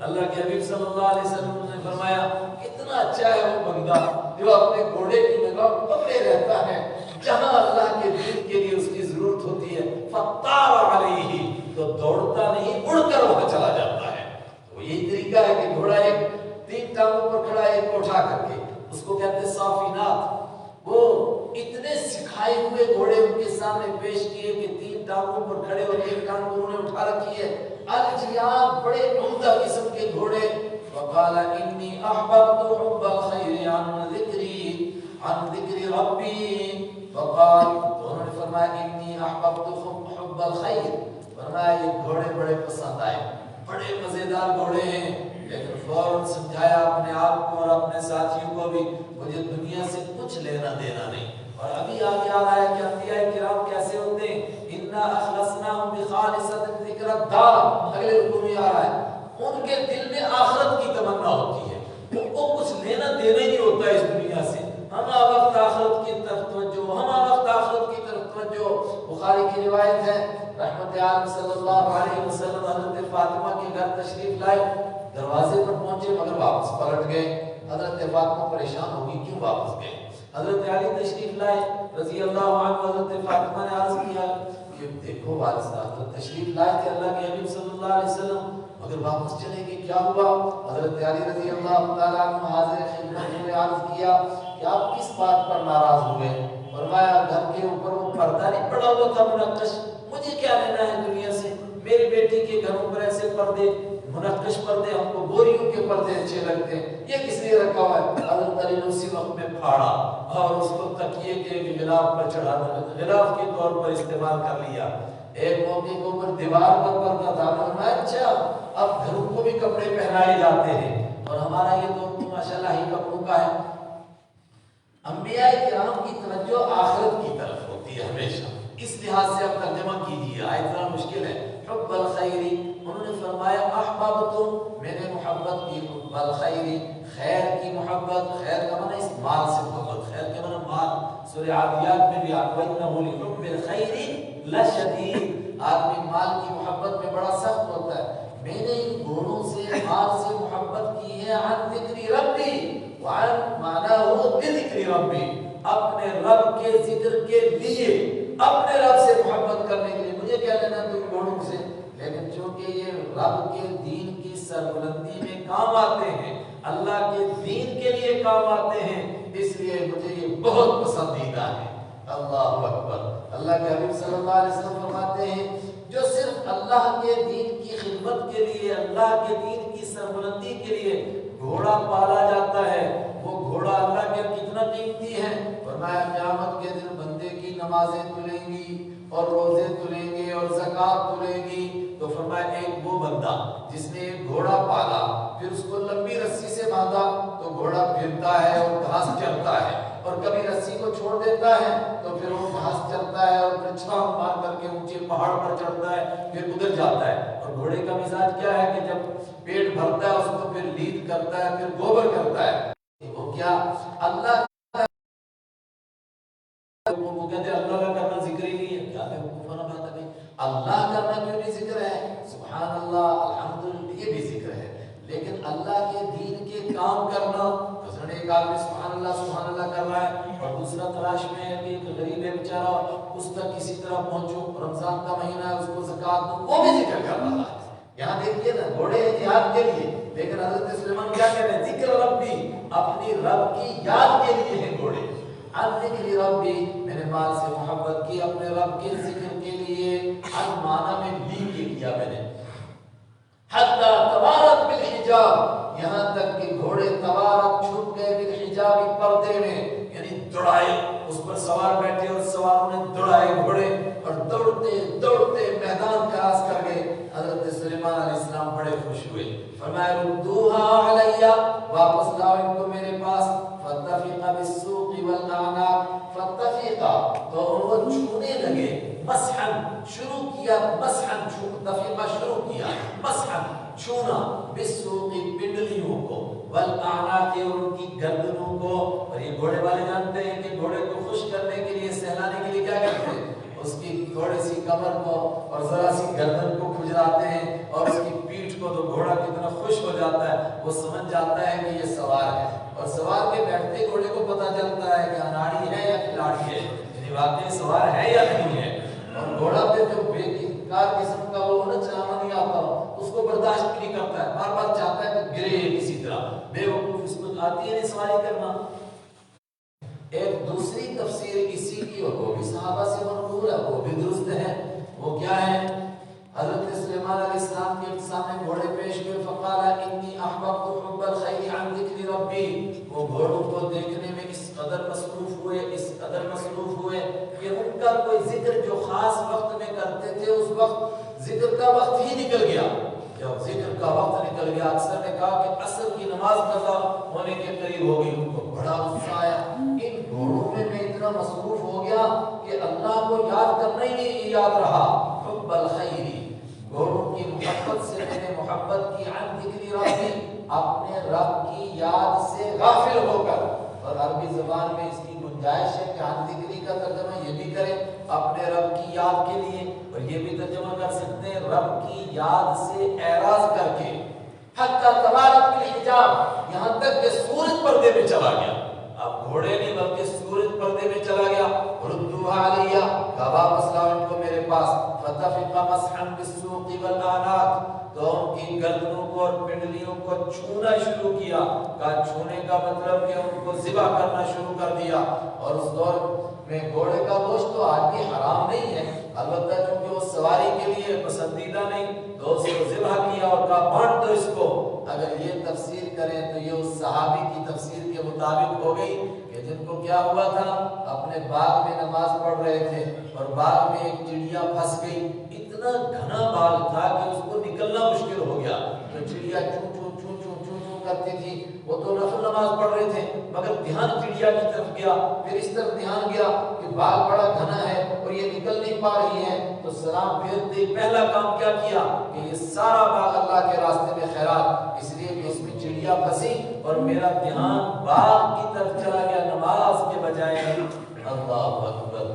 اللہ کے حبیب صلی اللہ علیہ وسلم نے فرمایا کتنا اچھا ہے وہ بندہ جو اپنے گھوڑے کی نگاہ پکڑے رہتا ہے، جہاں اللہ کے دین کے لیے اس کی ضرورت ہوتی ہے فطار علیہ، تو دوڑتا نہیں، اڑ کر وہاں چلا جاتا ہے۔ تو یہی طریقہ ہے کہ گھوڑا ایک تین ٹانگوں پر کھڑا ہے، ایک کو اٹھا کر کے، اس کو کہتے ہیں صافینات۔ وہ اتنے سکھائے ہوئے گھوڑے ان کے سامنے پیش کیے کہ تین ٹانگوں پر کھڑے اور ایک ٹانگ انہوں نے اٹھا رکھی ہے، الجیاد، بڑے عمدہ قسم کے گھوڑے۔ وقال انی احببت حب الخیر عن ذکر ربی، وقال، انہوں نے فرمایا انی احببت حب الخیر، فرمایا یہ گھوڑے بڑے پسند آئے، بڑے مزیدار گھوڑے ہیں، لیکن فوراً سمجھایا اپنے آپ کو اور اپنے ساتھیوں کو بھی، مجھے دنیا سے کچھ لینا دینا نہیں۔ اور ابھی آگے آ رہا ہے کہ انبیاء کرام کیسے ہوتے ہیں، انا اخلصناہم بخالصۃ ذکر الدار، اگلے رکوع میں آ رہا ہے، ان کے دل میں آخرت کی تمنا ہوتی ہے، ان کو کچھ لینا دینا ہی نہیں ہوتا اس دنیا سے، ہم وقت آخرت کی طرف توجہ، ہم وقت آخرت کی طرف توجہ۔ بخاری کی روایت ہے، رحمت عالم صلی اللہ علیہ وسلم حضرت فاطمہ کے گھر تشریف لائے، دروازے پر پہنچے مگر واپس پلٹ گئے۔ حضرت فاطمہ پریشان ہوگی کیوں واپس گئے؟ حضرت علی تشریف لائے رضی اللہ عنہ، حضرت فاطمہ نے عرض کیا کہ دیکھو والد صاحب حضرت تشریف لائے تھے اللہ کے حبیب صلی اللہ علیہ وسلم، مگر واپس چلے گئے، کیا ہوا؟ حضرت علی رضی اللہ تعالیٰ عنہ حاضر خدمت میں عرض کیا کہ آپ کس بات پر ناراض ہوئے؟ فرمایا گھر کے اوپر وہ پردہ نہیں پڑا ہوا تھا منقش، مجھے کیا لینا ہے دنیا سے، میری بیٹی کے گھروں پر ایسے پردے، منقش پردے، ہم کو گوریوں کے پردے اچھے لگتے ہیں، یہ کس لیے رکھا ہوا ہے؟ حضرت علی نے اسی وقت میں پھاڑا اور اس کو تکیے کے غلاف پر چڑھا، غلاف کے طور پر استعمال کر لیا۔ ایک موقع کے اوپر دیوار پر پردہ تھا، فرمایا اچھا اب گھروں کو بھی کپڑے پہنائے جاتے ہیں، اور ہمارا یہ دور تو ماشاءاللہ ہی کپڑوں کا ہے۔ انبیاء کرام کی توجہ آخرت کی طرف ہوتی ہے ہمیشہ، اس لحاظ سے اب ترجمہ کیجیے، آیت ذرا مشکل ہے۔ حب الخیر، انہوں نے فرمایا احببت، میں نے محبت کی، حب الخیر، خیر کی محبت، خیر کا معنی اس مال سے محبت، خیر کا معنی مال، سورہ عادیات میں بھی وَإِنَّهُ لِحُبِّ الْخَيْرِ لَشَدِيدٌ، آدمی مال کی محبت میں بڑا سخت ہوتا ہے۔ میں نے ان گھوڑوں سے، مال سے محبت کی ہے، عن ذکر ربی، وعن معنی ہو بذکر ربی، اپنے رب کے ذکر کے لیے، اپنے رب سے محبت کرنے کے لیے، مجھے کیا لینا تم گھوڑوں سے، لیکن چونکہ یہ رب کے دین کی سربلندی میں کام آتے ہیں، اللہ کے دین کے لیے کام آتے ہیں، اس لیے مجھے یہ بہت پسندیدہ ہے۔ اللہ اکبر۔ اللہ کے حبیب صلی اللہ علیہ وسلم فرماتے ہیں جو صرف اللہ کے دین کی خدمت کے لیے، اللہ کے دین کی سربلندی کے لیے گھوڑا پالا جاتا ہے، وہ گھوڑا اللہ کے کتنا قیمتی ہے۔ فرمایا قیامت کے دن بندے کی نمازیں تلیں گی، اور روزے تلیں گے اور زکات تلیں گی، تو فرمایا ایک وہ بندہ جس نے ایک گھوڑا پالا، پھر اس کو لمبی رسی سے باندھا تو گھوڑا پھرتا ہے اور گھاس چرتا ہے، اور کبھی رسی کو چھوڑ دیتا ہے تو پھر وہ گھاس چرتا ہے اور پھر چھلانگ مار کر کے اونچے پہاڑ پر چڑھتا ہے، پھر ادھر جاتا ہے۔ اور گھوڑے کا مزاج کیا ہے کہ جب پیٹ بھرتا ہے اس کو پھر لید کرتا ہے، پھر گوبر کرتا ہے۔ وہ کیا اللہ وہ کہتے ہیں اللہ کا کرنا ذکر ہی نہیں ہے، کیا بیوقوفانہ بات ہے؟ اللہ کرنا کیوں نہیں ذکر ہے؟ سبحان اللہ الحمدللہ یہ بھی ذکر ہے، لیکن اللہ کے دین کے کام کرنا، مثلا ایک آدمی سبحان اللہ کر رہا ہے اور دوسرا تلاش میں ہے کہ ایک غریب ہے بیچارہ اس تک کسی طرح پہنچو، رمضان کا مہینہ ہے اس کو زکات دو، وہ بھی ذکر کر رہا ہے۔ یہاں دیکھیے نا گھوڑے جہاد کے لیے، لیکن حضرت سلیمان کیا کہہ رہے ہیں؟ ذکر ربی، اپنی رب کی یاد کے لیے ہیں گھوڑے۔ ذکر ربی، میں نے مال سے محبت کی اپنے رب کے ذکر کے لیے، ہر معنی میں لی کے کیا میں نے، حتی توارت بالحجاب، یہاں تک کہ گھوڑے توارت چھپ گئے بالحجاب، پردے میں، یعنی دوڑائے، اس پر سوار بیٹھے اور سواروں نے دوڑائے گھوڑے اور دوڑتے دوڑتے میدان کراس کر گئے۔ حضرت سلیمان علیہ السلام بڑے خوش ہوئے، فرمایا ردوها علیہ، واپس لاؤ ان کو میرے پاس۔ فتفق بالسوق والاعناق، فتفق تو وہ چھونے لگے، مسحن شروع کیا، مسحن تفقہ شروع کیا، مسحن چھونا، بالسوق پنڈلیوں کو، والاعناق اور ان کی گردنوں کو۔ اور یہ گھوڑے والے جانتے ہیں کہ گھوڑے کو خوش کرنے کے لیے، سہلانے کے لیے کیا کرتے ہیں؟ اس کی تھوڑی سی کمر کو اور ذرا سی گردن کو کھجلاتے ہیں، اور اس کی پیٹھ کو، تو گھوڑا کتنا خوش ہو جاتا ہے، وہ سمجھ جاتا ہے کہ یہ سوار ہے، اور سوار کے بیٹھتے گھوڑے کو پتہ چلتا ہے کہ اناڑی ہے یا کھلاڑی ہے، یعنی واقعی سوار ہے یا نہیں ہے۔ اور گھوڑا پہ جو بیکار قسم کا وہ نہ چلانا نہیں آتا، اس کو برداشت نہیں کرتا ہے، بار بار چاہتا ہے کہ گرے کسی طرح، بے وقوف اس کو آتی ہے نہیں سواری کرنا۔ ایک دوسری تفسیر اسی کی، اور وہ بھی صحابہ سے منقول ہے، وہ بھی درست ہے۔ وہ کیا ہے؟ حضرت سلیمان علیہ السلام کے سامنے گھوڑے پیش ہوئے، فقال انی احببت حب الخیر عن ذکر ربی، وہ گھوڑوں کو دیکھنے میں اس قدر مصروف ہوئے کہ ان کا کوئی ذکر جو خاص وقت میں کرتے تھے، اس وقت ذکر کا وقت ہی نکل گیا۔ جب ذکر کا وقت نکل گیا، اکثر نے کہا کہ عصر کی نماز قضا ہونے کے قریب ہو گئی، ان کو بڑا غصہ آیا، ان گھوڑوں میں میں اتنا مصروف ہو گیا کہ اللہ کو یاد کرنا ہی نہیں یاد رہا۔ حب الخیر، گھوڑوں کی محبت سے میں نے محبت کی، عن ذکر ربی، اپنے رب کی یاد سے غافل ہو کر۔ اور عربی زبان میں اس کی گنجائش ہے کہ عن ذکری کا ترجمہ یہ بھی کریں اپنے رب کی یاد کے لیے، اور یہ بھی ترجمہ کر سکتے ہیں رب کی یاد سے اعراض کر کے۔ حتی توارت بالحجاب، یہاں تک کہ سورج پردے میں چلا گیا، اب گھوڑے نہیں بلکہ سورج پردے میں چلا گیا۔ ردوها علیہ، کہا واپس لاؤ ان کو میرے پاس۔ فتفق مسحا بالسوق والاعناق، تو ان کی گردنوں کو اور پنڈلیوں کو چھونا شروع کیا، کہا چھونے کا مطلب کہ ان کو ذبح کرنا شروع کر دیا۔ اور اس دور میں گھوڑے کا گوشت تو آج بھی حرام نہیں ہے، البتہ چونکہ وہ سواری کے لیے پسندیدہ نہیں، تو اس کو ذبح کیا اور کہا بانٹ دو اس کو۔ اگر یہ تفسیر کریں تو یہ اس صحابی کی تفسیر کے مطابق ہو گئی کہ جن کو کیا ہوا تھا، اپنے باغ میں نماز پڑھ رہے تھے اور باغ میں ایک چڑیا پھنس گئی، اتنا گھنا باغ تھا کہ اس کو نکلنا مشکل ہو گیا، تو چڑیا چون چون چون چون چون چون کرتی تھی، وہ تو نفل نماز پڑھ رہے تھے مگر دھیان چڑیا کی طرف گیا، پھر اس طرف دھیان گیا کہ باغ بڑا گھنا ہے اور یہ نکل نہیں پا رہی ہے، تو سلام پھیرتے پہلا کام کیا کیا کہ یہ سارا باغ اللہ کے راستے میں خیرات، اس لیے کہ اس میں چڑیا پھنسی اور میرا دھیان باغ کی طرف چلا گیا نماز کے بجائے۔ اللہ اکبر۔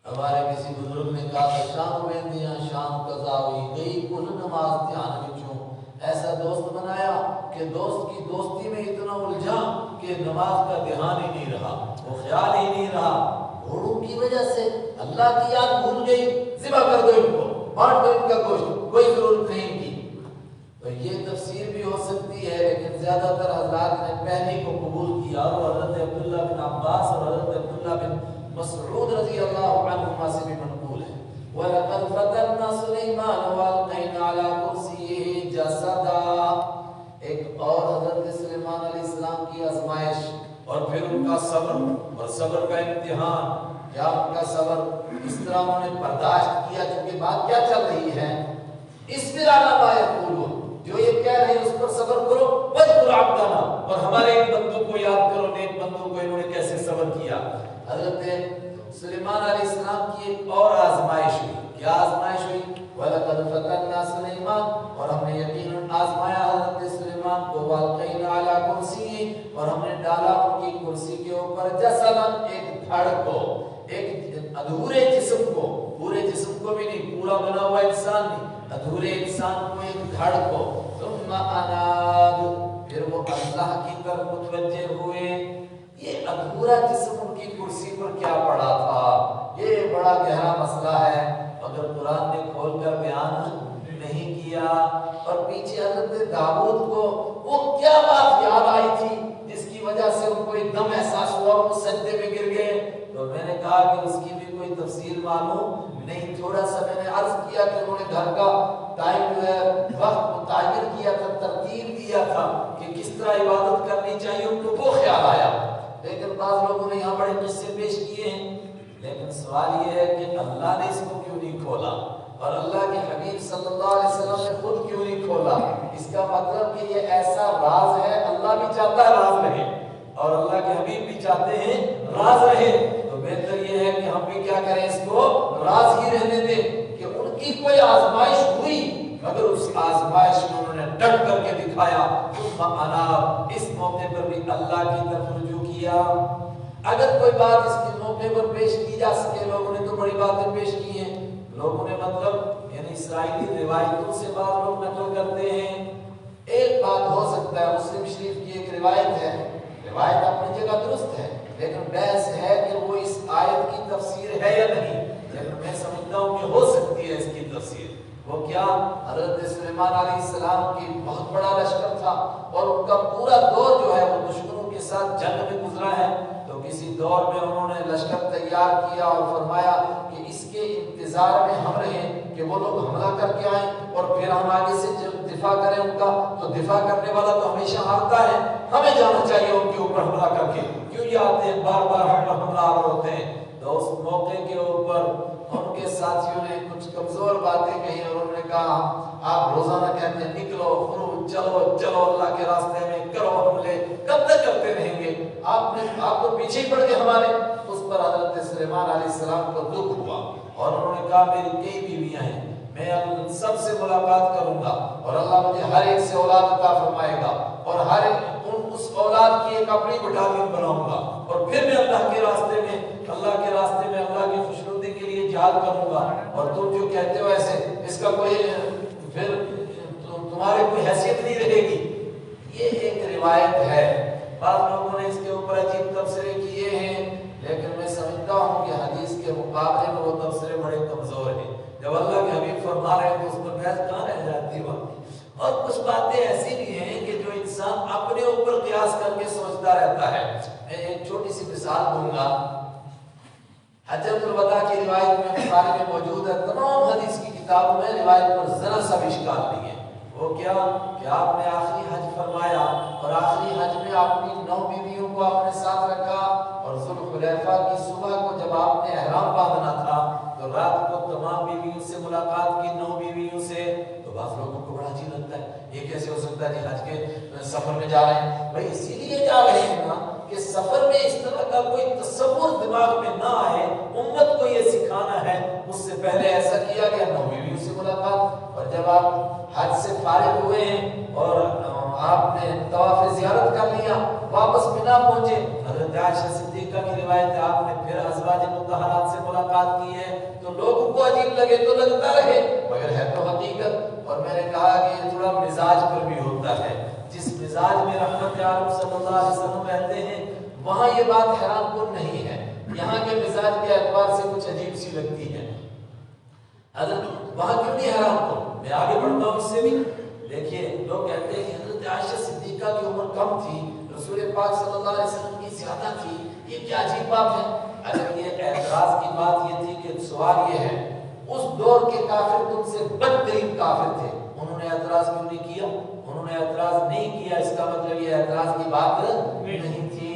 ہمارے کسی بزرگ نے کہا کہ شام ویندیاں شام قضا ہوئی گئی، کل نماز دھیان وچوں، ایسا دوست بنایا کہ دوست کی دوستی میں اتنا الجھا کہ نماز کا دھیان ہی نہیں رہا، وہ خیال ہی نہیں رہا۔ گھوڑوں کی وجہ سے اللہ کی یاد بھول گئی، ذبح کر دو ان کو، بانٹ دو ان کا گوشت، کوئی ضرورت نہیں کی۔ تو یہ تفسیر بھی ہو سکتی ہے، لیکن زیادہ تر حضرات نے پہلی کو قبول کیا، اور حضرت عبداللہ بن عباس اور حضرت عبداللہ بن مسعود رضی اللہ عنہما سے بھی منقول ہے۔ وَلَقَدْ فَتَنَّا سُلَيْمَانَ وَأَلْقَيْنَا عَلَى كُرْسِيِّهِ جَسَدًا، ایک اور حضرت سلیمان علیہ السلام کی آزمائش اور پھر ان کا صبر اور صبر کا امتحان۔ یا ان کا صبر اس طرح انہوں نے برداشت کیا، چونکہ بات کیا چل رہی ہے، اصبر علی ما یقولون، جو یہ کہہ رہے ہیں اس پر صبر کرو، واذکر عبدنا، اور ہمارے ایک بندوں کو یاد کرو، نیک بندوں کو انہوں نے کیسے صبر کیا۔ حضرت سلیمان علیہ السلام کی ایک اور آزمائش ہوئی، کیا آزمائش ہوئی؟ وَلَقَدْ فَتَنَّا سُلَيْمَانَ، اور ہم نے یقیناً آزمایا حضرت سلیمان کو، وَأَلْقَيْنَا عَلَىٰ كُرْسِيِّهِ، اور ہم نے ڈالا ان کی کرسی کے اوپر جسداً، ایک دھڑ کو، ایک ادھورے جسم کو، پورے جسم کو بھی نہیں، پورا بنا ہوا انسان نہیں، ادھورے انسان کو، ایک دھڑ کو، ثم اناب، پھر وہ اللہ کی طرف متوجہ ہوئے۔ یہ ادھورا جسم ان کی کرسی پر کیا پڑا تھا، یہ بڑا گہرا مسئلہ ہے، مگر قرآن نے کھول کر بیان نہیں کیا۔ اور پیچھے حضرت داؤد کو وہ کیا بات یاد آئی تھی جس کی وجہ سے ان کو ایک دم احساس ہوا اور وہ سجدے میں گر گئے؟ تو میں نے کہا کہ اس کی بھی کوئی تفصیل معلوم نہیں، تھوڑا سا میں نے عرض کیا کہ انہوں نے گھر کا ٹائم جو ہے وقت متعین کیا تھا، ترتیب دیا تھا کہ کس طرح عبادت کرنی چاہیے، ان کو وہ خیال آیا۔ لیکن بعض لوگوں نے یہاں بڑے قصے پیش کیے ہیں، لیکن سوال یہ ہے کہ اللہ نے اس کو کیوں نہیں کھولا، اور اللہ کے حبیب صلی اللہ علیہ وسلم نے خود کیوں نہیں کھولا؟ اس کا مطلب کہ یہ ایسا راز ہے، اللہ بھی چاہتا ہے راز رہے اور اللہ کے حبیب بھی چاہتے ہیں راز رہے، تو بہتر یہ ہے کہ ہم بھی کیا کریں، اس کو راز ہی رہنے دیں کہ ان کی کوئی آزمائش ہوئی مگر اس آزمائش میں انہوں نے ڈٹ کر کے دکھایا، ثم اناب، اس موقع پر بھی اللہ کی طرف رجوع کیا۔ اگر کوئی بات اس کے موقع پر پیش کی جا سکے، لوگوں نے تو بڑی باتیں پیش کی ہیں، لوگوں نے مطلب یعنی اسرائیلی روایتوں سے بعض لوگ نقل کرتے ہیں۔ ایک بات ہو سکتا ہے، مسلم شریف کی ایک روایت ہے، روایت اپنی جگہ درست ہے، لیکن بحث ہے کہ وہ اس آیت کی تفسیر ہے یا نہیں، لیکن میں سمجھتا ہوں کہ ہو سکتی ہے اس کی تفسیر۔ وہ کیا؟ حضرت سلیمان علیہ السلام کی بہت بڑا لشکر تھا اور ان کا پورا دور جو ہے وہ دشمنوں کے ساتھ جنگ میں گزرا ہے، تو کسی دور میں انہوں نے لشکر تیار کیا اور فرمایا کہ اس کے انتظار میں ہم رہیں کہ وہ لوگ حملہ کر کے آئیں اور پھر ہم آگے سے دفاع کریں ان کا، تو دفاع کرنے والا تو ہمیشہ ہارتا ہے، ہمیں جانا چاہیے ان کے اوپر حملہ کر کے، کیوں یہ آتے ہیں بار بار ہم پر حملہ آور ہوتے ہیں۔ تو اس موقع کے اوپر ان کے ساتھیوں نے کچھ کمزور باتیں کہی اور انہوں نے کہا آپ روزانہ کہتے ہیں نکلو خروج، چلو چلو اللہ کے راستے میں کرو حملے، کب تک کرتے رہیں گے، آپ تو پیچھے ہی پڑ گئے ہمارے۔ اس پر حضرت سلیمان علیہ السلام کو دکھ ہوا اور انہوں نے کہا میری کئی بیویاں ہیں، میں ان سب سے ملاقات کروں گا اور اللہ مجھے ہر ایک سے اولاد عطا فرمائے گا اور ہر اس اولاد کی ایک اپنی بٹالین بناؤں گا اور پھر میں اللہ کے راستے میں اللہ کی خوشنودی کے لیے جہاد کروں گا، اور تم جو کہتے ہو ایسے اس کا کوئی پھر تمہاری کوئی حیثیت نہیں رہے گی۔ یہ ایک روایت ہے، بعض لوگوں نے اس کے اوپر عجیب تبصرے کیے ہیں، لیکن میں سمجھتا ہوں کہ حدیث کے مقابلے میں وہ تبصرے بڑے کمزور ہیں۔ جب اللہ کے حبیب فرما رہے ہیں تو اس پر بحث کہاں رہ جاتی ہے؟ اور کچھ باتیں ایسی بھی ہیں کہ جو انسان اپنے اوپر قیاس کر کے سوچتا رہتا ہے۔ میں ایک چھوٹی سی مثال دوں گا، حجۃ الوداع کی روایت میں بخاری میں موجود ہے، تمام حدیث کی کتابوں میں روایت پر ذرا سا بھی اشکال نہیں ہے۔ وہ کیا کہ آپ نے آخری حج فرمایا اور آخری حج میں اپنی 9 بیویوں کو اپنے ساتھ رکھا، اور ذوالحلیفہ کی صبح کو جب آپ نے احرام باندھنا تھا تو رات کو تمام بیویوں سے ملاقات کی، 9 بیویوں سے۔ تو بعض لوگوں کو بڑا عجیب لگتا ہے، یہ کیسے ہو سکتا ہے جی حج کے سفر میں جا رہے ہیں؟ بھائی اسی لیے جا رہے ہیں نا کہ سفر میں اس طرح کا کوئی تصور دماغ میں نہ آئے، امت کو یہ سکھانا ہے۔ اس سے پہلے ایسا کیا گیا 9 بیویوں سے ملاقات، اور جب آپ حج سے فارغ ہوئے ہیں اور آپ نے طواف زیارت کر لیا، واپس مینا پہنچے، حضرت عائشہ صدیقہ کی روایت ہے آپ نے پھر ازواج مطہرات سے ملاقات کی ہے، تو لوگوں کو عجیب لگے تو لگتا رہے، مگر ہے تو حقیقت۔ اور میں نے کہا کہ یہ تھوڑا مزاج پر بھی ہوتا ہے، جس مزاج میں رحمت عالم صلی اللہ علیہ وسلم رہتے ہیں وہاں یہ بات حیران کن نہیں ہے، یہاں کے مزاج کے اعتبار سے کچھ عجیب سی لگتی ہے۔ حضرت وہاں کیوں نہیں حیران کن؟ میں آگے بڑھتا ہوں اس سے بھی۔ دیکھیے لوگ کہتے ہیں کہ حضرت عائشہ صدیقہ کی عمر کم تھی، رسول پاک صلی اللہ علیہ وسلم کی زیادہ تھی، یہ کیا عجیب بات ہے؟ اگر یہ اعتراض کی بات یہ تھی کہ سوال یہ ہے اس دور کے کافر تم سے بدترین کافر تھے، انہوں نے اعتراض کیوں نہیں کیا؟ انہوں نے اعتراض نہیں کیا، اس کا مطلب یہ اعتراض کی بات نہیں تھی۔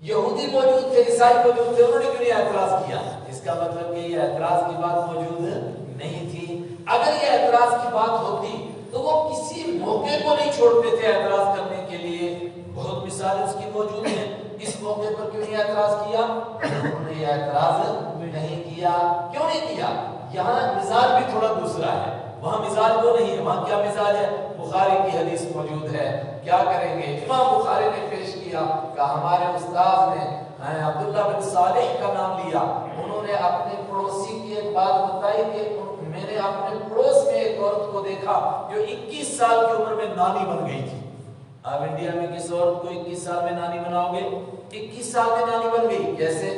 یہودی موجود تھے، عیسائی موجود تھے، انہوں نے کیوں نہیں اعتراض کیا؟ اس کا مطلب کہ یہ اعتراض کی بات موجود نہیں تھی۔ اگر یہ اعتراض کی بات ہوتی تو وہ کسی موقع کو نہیں چھوڑتے تھے اعتراض کرنے کے لیے۔ بہت مثالیں اس کی موجود ہیں، اس موقع پر کیوں نہیں اعتراض کیا؟ انہوں نے یہ اعتراض نہیں کیا۔ کیوں نہیں کیا؟ یہاں مزاج بھی تھوڑا دوسرا ہے، وہاں مزاج وہ نہیں ہے۔ وہاں کیا مزاج ہے؟ بخاری کی حدیث موجود ہے، کیا کریں گے؟ امام بخاری نے پیش کیا کہ ہمارے استاد نے عبداللہ بن صالح کا نام لیا، انہوں نے اپنے پڑوسی کی ایک بات بتائی کہ میں نے اپنے پڑوس میں ایک عورت کو دیکھا جو 21 سال کی عمر میں نانی بن گئی تھی۔ آپ انڈیا میں کس عورت کو 21 سال میں نانی بناؤ گے؟ 21 سال میں نانی بن گئی۔ جیسے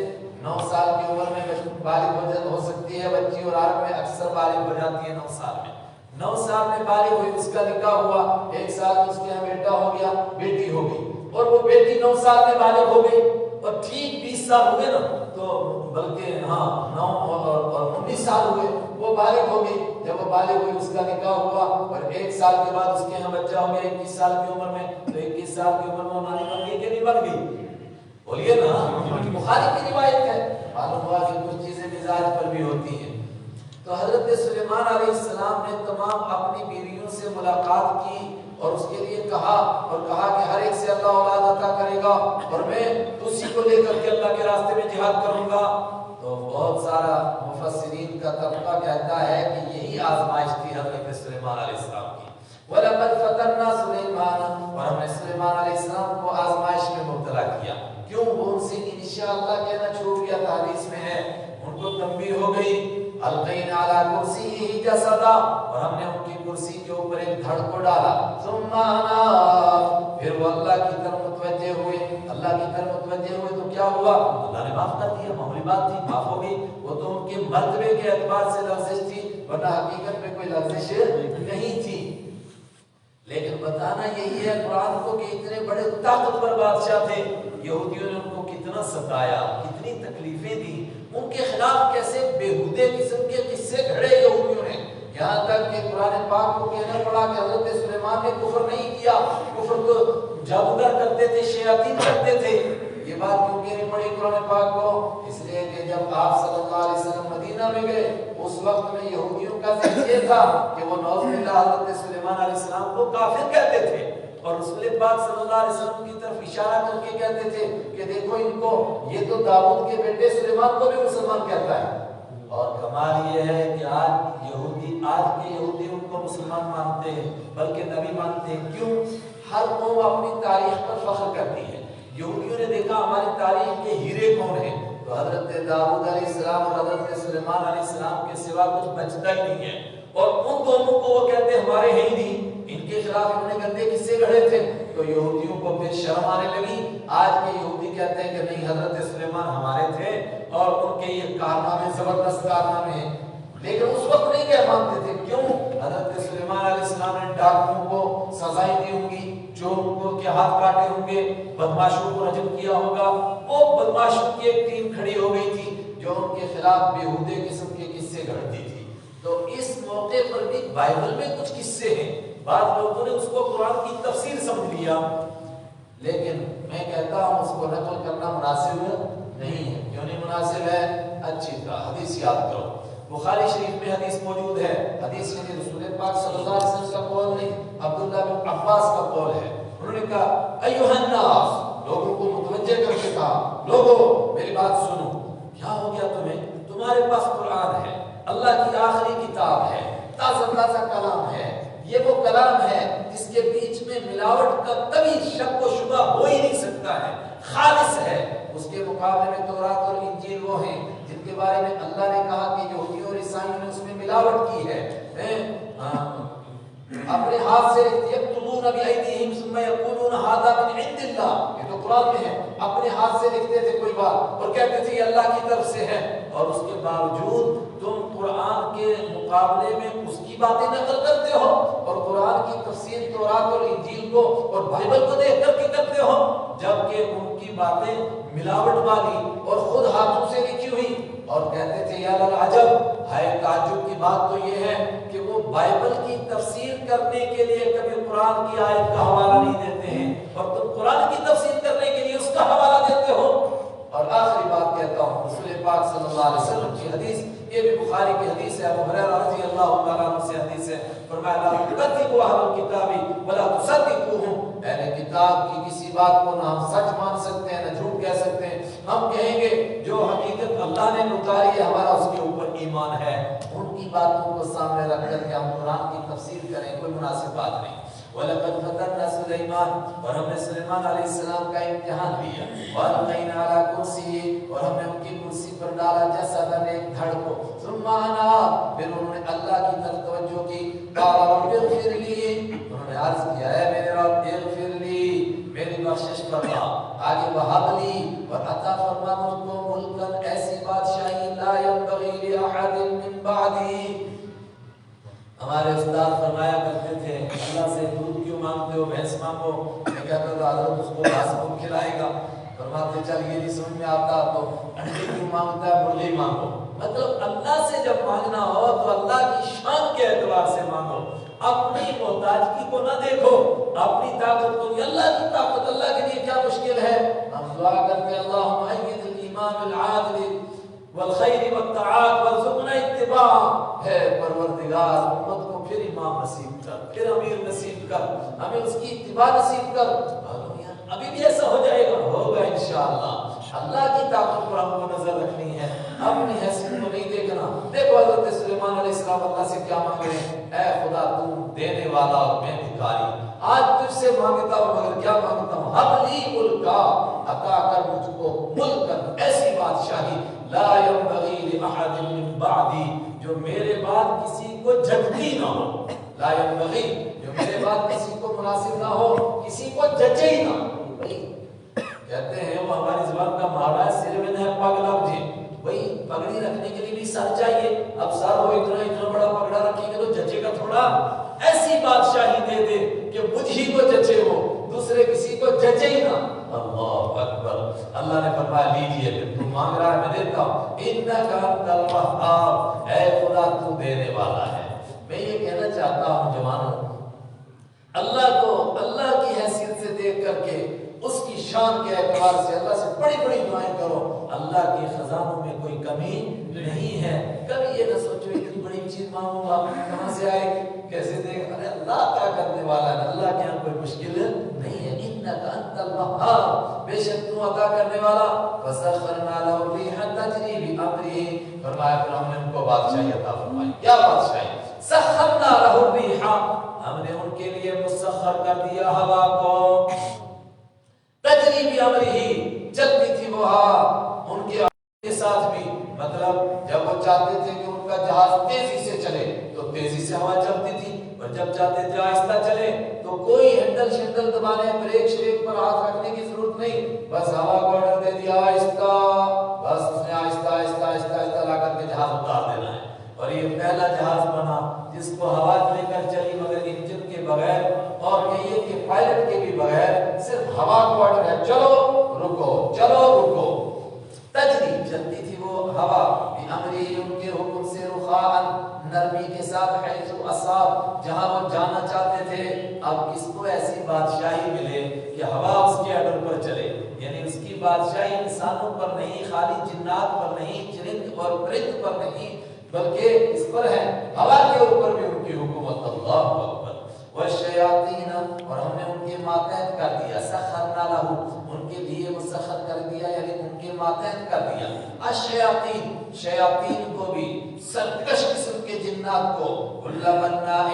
9 سال کی عمر میں بالغ ہو سکتی ہے بچی، اور عرب میں اکثر بالغ ہو جاتی ہے 9 سال میں۔ 9 سال میں بالغ ہوئی، اس کا نکاح ہوا، 1 سال میں اس کے یہاں بیٹا ہو گیا، بیٹی ہو گئی، اور وہ بیٹی 9 سال میں بالغ ہو گئی، اور ٹھیک 20 سال ہو گئے نا، تو بلکہ 9 اور 19 سال ہوئے، وہ بالغ ہو گئی۔ جب وہ بالغ ہوئی اس کا نکاح ہوا، اور 1 سال کے بعد اس کے یہاں بچہ ہو گیا 21 سال کی عمر میں، تو 21 سال کی عمر میں وہ نانی بن گئی کہ نہیں بن گئی؟ بولیے نا، بخاری کی روایت ہے۔ معلوم ہوا کہ کچھ چیزیں مزاج پر بھی ہوتی ہیں۔ تو حضرت سلیمان علیہ السلام نے تمام اپنی بیویوں سے ملاقات کی اور اس کے لیے کہا کہ ہر ایک سے اللہ اولاد عطا کرے گا، اور میں اسی کو لے کر کے اللہ کے راستے میں جہاد کروں گا۔ تو بہت سارا مفسرین کا طبقہ کہتا ہے کہ یہی آزمائش تھی حضرت سلیمان علیہ السلام کی۔ وَلَقَدْ فَتَنَّا سُلَيْمَانَ، اور ہم نے سلیمان علیہ السلام کو آزمائش میں مبتلا کیا۔ کیوں؟ وہ ان سے انشاءاللہ کہنا چھوٹ گیا تھا، حدیث میں ہے، ان کو تنبیہ ہو گئی۔ القینا علی کرسی جسدا، اور ہم نے ان کی کرسی کے اوپر ایک دھڑ کو ڈالا۔ ثم انا، پھر وہ اللہ کی طرف متوجہ ہوئے، اللہ کی طرف متوجہ ہوئے تو کیا ہوا؟ اللہ نے معاف کر دیا، معمولی بات تھی، معاف ہو گئی۔ وہ تو ان کے مرتبے کے اعتبار سے لغزش تھی، ورنہ حقیقت میں کوئی لغزش نہیں تھی۔ لیکن بتانا یہی ہے قرآن کو کہ اتنے بڑے طاقتور بادشاہ تھے، یہودیوں نے ان کو کتنا ستایا، کتنی تکلیفیں دی، ان کے خلاف کیسے بیہودے قسم کے قصے گھڑے یہودیوں نے، یہاں تک کہ قرآن پاک کو کہنا پڑا کہ حضرت سلیمان نے کفر نہیں کیا، کفر تو جادوگر کرتے تھے، شیاطین کرتے تھے۔ یہ بات کیوں کہنی پڑی قرآن پاک کو؟ اس لیے کہ جب آپ صلی اللہ علیہ وسلم مدینہ میں گئے، اس وقت میں یہودیوں کا ذکر یہ تھا کہ وہ نعوذ باللہ حضرت سلیمان علیہ السلام کو کافر کہتے تھے، اور رسول پاک صلی اللہ علیہ وسلم کی طرف اشارہ کر کے کہتے تھے کہ دیکھو ان کو، یہ تو داؤد کے بیٹے سلیمان کو بھی مسلمان کہتا ہے۔ اور کمال یہ ہے کہ آج کے یہودی ان کو مسلمان مانتے ہیں، بلکہ نبی مانتے ہیں۔ کیوں؟ ہر قوم اپنی تاریخ پر فخر کرتی ہے۔ یہودیوں نے دیکھا ہماری تاریخ کے ہیرے کون ہیں، تو حضرت داؤد علیہ السلام اور حضرت سلیمان علیہ السلام کے سوا کچھ بچتا ہی نہیں ہے، اور ان دونوں کو وہ کہتے ہیں ہمارے ہیں ہی نہیں، ان کے خلاف انہوں نے گندے قصے گھڑے تھے۔ تو یہودیوں کو پھر شرم آنے لگی۔ آج کے یہودی کہتے ہیں کہ نہیں، حضرت سلیمان ہمارے تھے اور ان کے یہ کارنامے زبردست کارنامے ہیں، لیکن اس وقت نہیں کہہ مانتے تھے۔ کیوں؟ حضرت سلیمان علیہ السلام نے ڈاکوؤں کو سزائیں دی ہوں گی، چوروں کو کے ہاتھ کاٹے ہوں گے، بدماشوں کو رجم کیا ہوگا۔ وہ بدماشوں کی ایک ٹیم کھڑی ہو گئی تھی جو ان کے خلاف بیہودے قسم کے قصے گھڑتی تھی۔ تو اس موقع پر بھی بائبل میں کچھ قصے ہیں، بعض لوگوں نے اس کو قرآن کی تفسیر سمجھ لیا، لیکن میں کہتا ہوں اس کو نقل کرنا مناسب نہیں ہے۔ کیوں نہیں مناسب ہے؟ اچھی طرح حدیث یاد کرو۔ بخاری شریف میں حدیث موجود ہے، حدیث یعنی رسول پاک صلی اللہ علیہ وسلم کا قول نہیں، عبداللہ بن عباس کا قول ہے۔ انہوں نے کہا ایھا الناس، لوگوں کو متوجہ کر کے کہا، لوگوں میری بات سنو، کیا ہو گیا تمہیں؟ تمہارے پاس قرآن ہے، اللہ کی آخری کتاب ہے، تازہ تازہ کلام ہے، یہ وہ کلام ہے جس کے بیچ میں ملاوٹ کا کبھی شک و شبہ ہو ہی نہیں سکتا ہے، خالص ہے۔ اس کے مقابلے میں تورات اور انجیل وہ ہیں جن کے بارے میں اللہ نے کہا کہ یہودیوں اور عیسائیوں نے اس میں ملاوٹ کی ہے۔ اپنے ہاتھ سے یکتبون بأیدیہم ثم یقولون ھذا من عند اللہ، یہ تو قرآن میں ہے، اپنے ہاتھ سے لکھتے تھے کوئی بات اور کہتے تھے یہ اللہ کی طرف سے ہے، اور اس کے باوجود تم قرآن کے مقابلے میں اس کی باتیں نقل کرتے ہو، اور قرآن کی تفسیر تورات اور انجیل کو اور بائبل کو دیکھ کر کے کرتے ہو، جبکہ ان کی باتیں ملاوٹ والی اور خود ہاتھوں سے لکھی ہوئی، اور کہتے تھے یا للعجب، ہے تعجب کی بات تو یہ ہے کہ وہ بائبل کی تفسیر کرنے کے لیے کبھی قرآن کی آیت کا حوالہ نہیں دیتے ہیں، اور تم قرآن کی تفسیر کرنے کے لیے اس اس کا حوالہ دیتے ہو. اور آخری بات کہتا ہوں، رسول پاک صلی اللہ علیہ وسلم کی حدیث، یہ بھی بخاری کی حدیث ہے، ابو ہریرہ رضی اللہ تعالیٰ عنہ سے حدیث ہے، فرمایا لا تصدقوا اہل الکتاب ولا تصدقوهم، اہل کتاب کی کسی بات کو نہ ہم سچ مان سکتے ہیں نہ جھوٹ کہہ سکتے ہیں. ہم کہیں گے جو حقیقت اللہ نے اتاری ہے ہمارا اس کے اوپر ایمان ہے. ان کی باتوں کو سامنے رکھ کر کے ہم قرآن کی تفسیر کریں کوئی مناسب بات نہیں. وَلَقَدْ فَتَنَّا سُلَيْمَانَ، اور ہم نے سلیمان علیہ السلام کا امتحان لیا. وَأَلْقَيْنَا عَلَىٰ كُرْسِيِّهِ، اور ہم نے ان کی کرسی پر ڈالا جسدًا ایک دھڑ کو. ثُمَّ أَنَابَ، پھر انہوں نے اللہ کی طرف توجہ کی. قَالَ رَبِّ اغْفِرْ لِي، انہوں نے عرض کیا ہے میرے رب اغفر لی، میری بخشش فرما. آگے وَهَبْ لِي، اور عطا فرما مجھ کو ملکاً ایسی بادشاہی لا ينبغي لأحد من بعدی. ہمارے استاد فرمایا کرتے تھے اللہ سے دودھ کیوں مانگتے ہو، بھینس مانگو. میں کہتا تھا حضرت اس کو گھاس کو کھلائے گا. فرماتے چل یہ نہیں سمجھ میں آتا تو انڈے کیوں مانگتا ہے، مرغی مانگو. مطلب اللہ سے جب مانگنا ہو تو اللہ کی شان کے اعتبار سے مانگو، اپنی محتاجگی کو نہ دیکھو، اپنی طاقت کو. اللہ کی طاقت اللہ کے لیے کیا مشکل ہے. ہم دعا کرتے اللہم ایّد الامام العادل والخیر والطاعات وارزقنا اتباع. ہے پروردگار امت کو پھر امام نصیب کر، پھر امیر نصیب کر، ہمیں اس کی اتباع نصیب کر. ابھی بھی ایسا ہو جائے گا، ہوگا انشاءاللہ. اللہ کی طاقت پر ہم کو نظر رکھنی ہے، اپنی حیثیت کو نہیں دیکھنا. دیکھو حضرت سلیمان علیہ السلام اللہ سے کیا مانگ رہے ہیں، اے خدا تو دینے والا اور میں بھکاری، آج تجھ سے مانگتا ہوں مگر کیا مانگتا ہوں، حب لی ملکا، عطا کر مجھ کو ملکن ایسی بادشاہی لا ينبغی لأحد من بعدی، جو میرے بعد کسی کو جھگتی نہ ہو. لا ينبغی، جو میرے بعد کسی کو مناسب نہ ہو، کسی کو جچے ہی نہ ہو. کہتے ہیں وہ ہماری زبان کا محاورہ ہے سرمن ہے پگ لگ جے. وہی پگڑی رکھنے کے لیے بھی سر چاہیے. اب سر ہو اتنا بڑا پگڑا رکھیں گے تو جچے گا تھوڑا. ایسی بادشاہی دے دے کہ مجھ ہی کو جچے ہو، دوسرے کسی کو جچے ہی نہ. اللہ اکبر. اللہ نے فرمایا لیجئے، پھر تو مانگ رہا ہے میں دیتا ہوں. انک انت الوہاب، اے خدا تو دینے والا ہے. میں یہ کہنا چاہتا ہوں جوانوں، اللہ کو اللہ کی حیثیت سے دیکھ کر کے اس کی شان کے اعتبار سے اللہ سے بڑی بڑی دعائیں کرو. اللہ کے خزانوں میں کوئی کمی نہیں ہے. کبھی یہ نہ سوچو اتنی بڑی چیز مانگوں گا کہاں سے آئے گی، کیسے دے گا. ارے اللہ کیا کرنے والا ہے، اللہ کے یہاں کوئی مشکل نہیں ہے. انک انت الوہاب، بے شک تو عطا کرنے والا. وسخرنا له الريح تجري بامره، فرمایا پھر ہم نے ان کو بادشاہی عطا فرمائی. کیا بادشاہی؟ سخرنا له الريح، ہم نے ان کے لیے مسخر کر دیا ہوا کو. تجری بامرہ، چلتی تھی وہ ہوا ان کے ساتھ بھی. مطلب جب وہ چاہتے تھے کہ ان کا جہاز تیزی سے چلے تو تیزی سے ہوا چلتی تھی، اور جب چاہتے تھے آہستہ چلے تو کوئی ہینڈل شینڈل دبانے بریک شریک پر ہاتھ رکھنے کی ضرورت نہیں، بس ہوا کو آرڈر دے دیا آہستہ، بس اس نے آہستہ آہستہ آہستہ آہستہ لا کر کے جہاز اتار دینا ہے. اور یہ پہلا جہاز بنا جس کو ہوا لے کر چلی مگر انجن کے بغیر، اور کہیے کہ پائلٹ کے بھی بغیر، صرف ہوا کو آرڈر ہے چلو رکو چلو رکو. تجری، چلتی تھی وہ ہوا بامری، ان کے حکم سے، رخاءً، نرمی کے ساتھ، حیث اصاب، جہاں وہ جانا چاہتے تھے. اب کس کو ایسی بادشاہی ملے کہ ہوا اس کے آرڈر پر چلے. یعنی اس کی بادشاہی انسانوں پر نہیں، خالی جنات پر نہیں، چرند اور پرند پر نہیں، بلکہ اس پر ہے ہوا کے اوپر بھی ان کی حکومت. اللہ اکبر. والشیاطین، اور ہم نے ان کے ماتحت کر دیا. سخرنا لہ، ان کے لیے مسخر کر دیا یعنی ان کے ماتحت کر دیا. الشیاطین، شیاطین کو بھی، سرکش قسم کے جنات کو. کل بناء،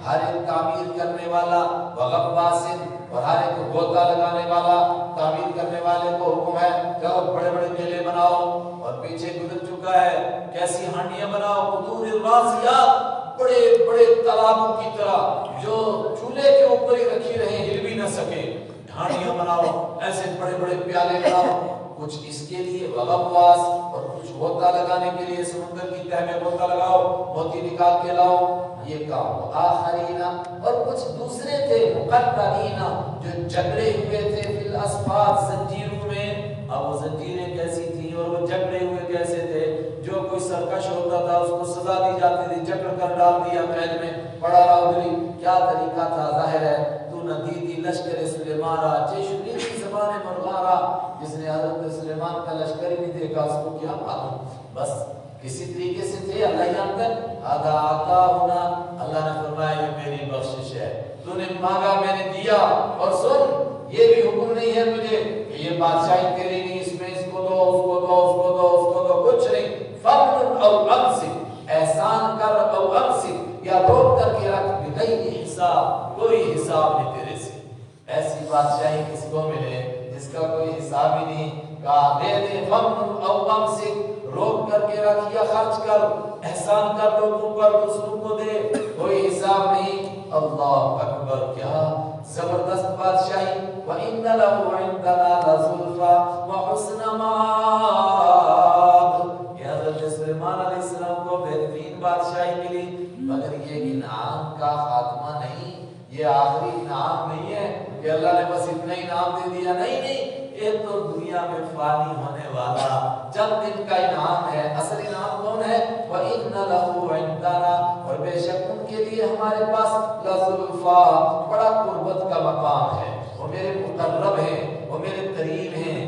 ہر ایک تعمیر کرنے والا. وغواص، اور ہر ایک گوتا لگانے والا. تعمیر کرنے والے کو حکم ہے چلو بڑے بڑے میلے بناؤ، اور پیچھے گزر چکا ہے کیسی ہانڈیاں بناؤ. قدور الراسیات، بڑے بڑے تالابوں کی طرح جو چولہے کے اوپر ہی رکھی رہے ہل بھی نہ سکے. ڈھانڈیاں بناؤ، ایسے بڑے بڑے پیالے بناؤ. کچھ اس کے لیے وغواص، اور کچھ غوطہ لگانے کے لیے سمندر کی تہ میں غوطہ لگاؤ، موتی نکال کے لاؤ. یہ کام. آخرین، اور کچھ دوسرے تھے مقررین، جو جکڑے ہوئے تھے فی الاسفاد، زنجیروں میں. اب وہ زنجیریں کیسی تھیں اور وہ جکڑے ہوئے کیسے تھے. جو کوئی سرکش ہوتا تھا اس کو سزا دی جاتی تھی، جکڑ کر ڈال دیا قید میں، پڑا رہا ادھری. کیا طریقہ تھا؟ ظاہر ہے تو نہ دی لشکر سلیمان، چشوری کی زبان سلیمان مرغارا، جس نے حضرت سلیمان کا لشکر ہی نہیں دیکھا، اس کو کیا معلوم، بس کسی طریقے سے تھے اللہ جانتا ہے. آدھا آتا ہونا، اللہ نے فرمایا یہ میری بخشش ہے، تو نے مانگا میں نے دیا. اور سن، یہ بھی حکم نہیں ہے تجھے کہ یہ بادشاہی تیری نہیں، اس میں اس کو دو، اس کو دو، اس کو دو، اس کو دو، کچھ نہیں. فضل او امسک، احسان کر او امسک، یا روک کر کے رکھ، بغیر حساب، کوئی حساب نہیں تیرے سے. ایسی بادشاہی کس کو ملے جس کا کوئی حساب ہی نہیں. کہا دے دے، فضل او امسک، روک کر کے رکھ یا خرچ کر، احسان کر لوگوں پر، دوسروں کو دے، کوئی حساب نہیں. اللہ اکبر، کیا زبردست بادشاہی. وَإِنَّ لَهُ عِندَنَا لَزُلْفَىٰ وَحُسْنَ مَآبٍ. یہ حضرت سلیمان علیہ السلام کو بہترین بادشاہی ملی، مگر یہ انعام کا خاتمہ نہیں، یہ آخری انعام نہیں ہے کہ اللہ نے بس اتنا انعام دے دیا. نہیں نہیں، یہ تو دنیا میں فانی ہونے والا چند دن کا انعام ہے. اصل انعام کون ہے؟ وَإِنَّ لَهُ عِندَنَا، اور بے شک ان کے لیے ہمارے پاس لَزُلْفَىٰ، بڑا قربت کا مقام ہے. وہ میرے مقرب ہیں، وہ میرے قریب ہیں،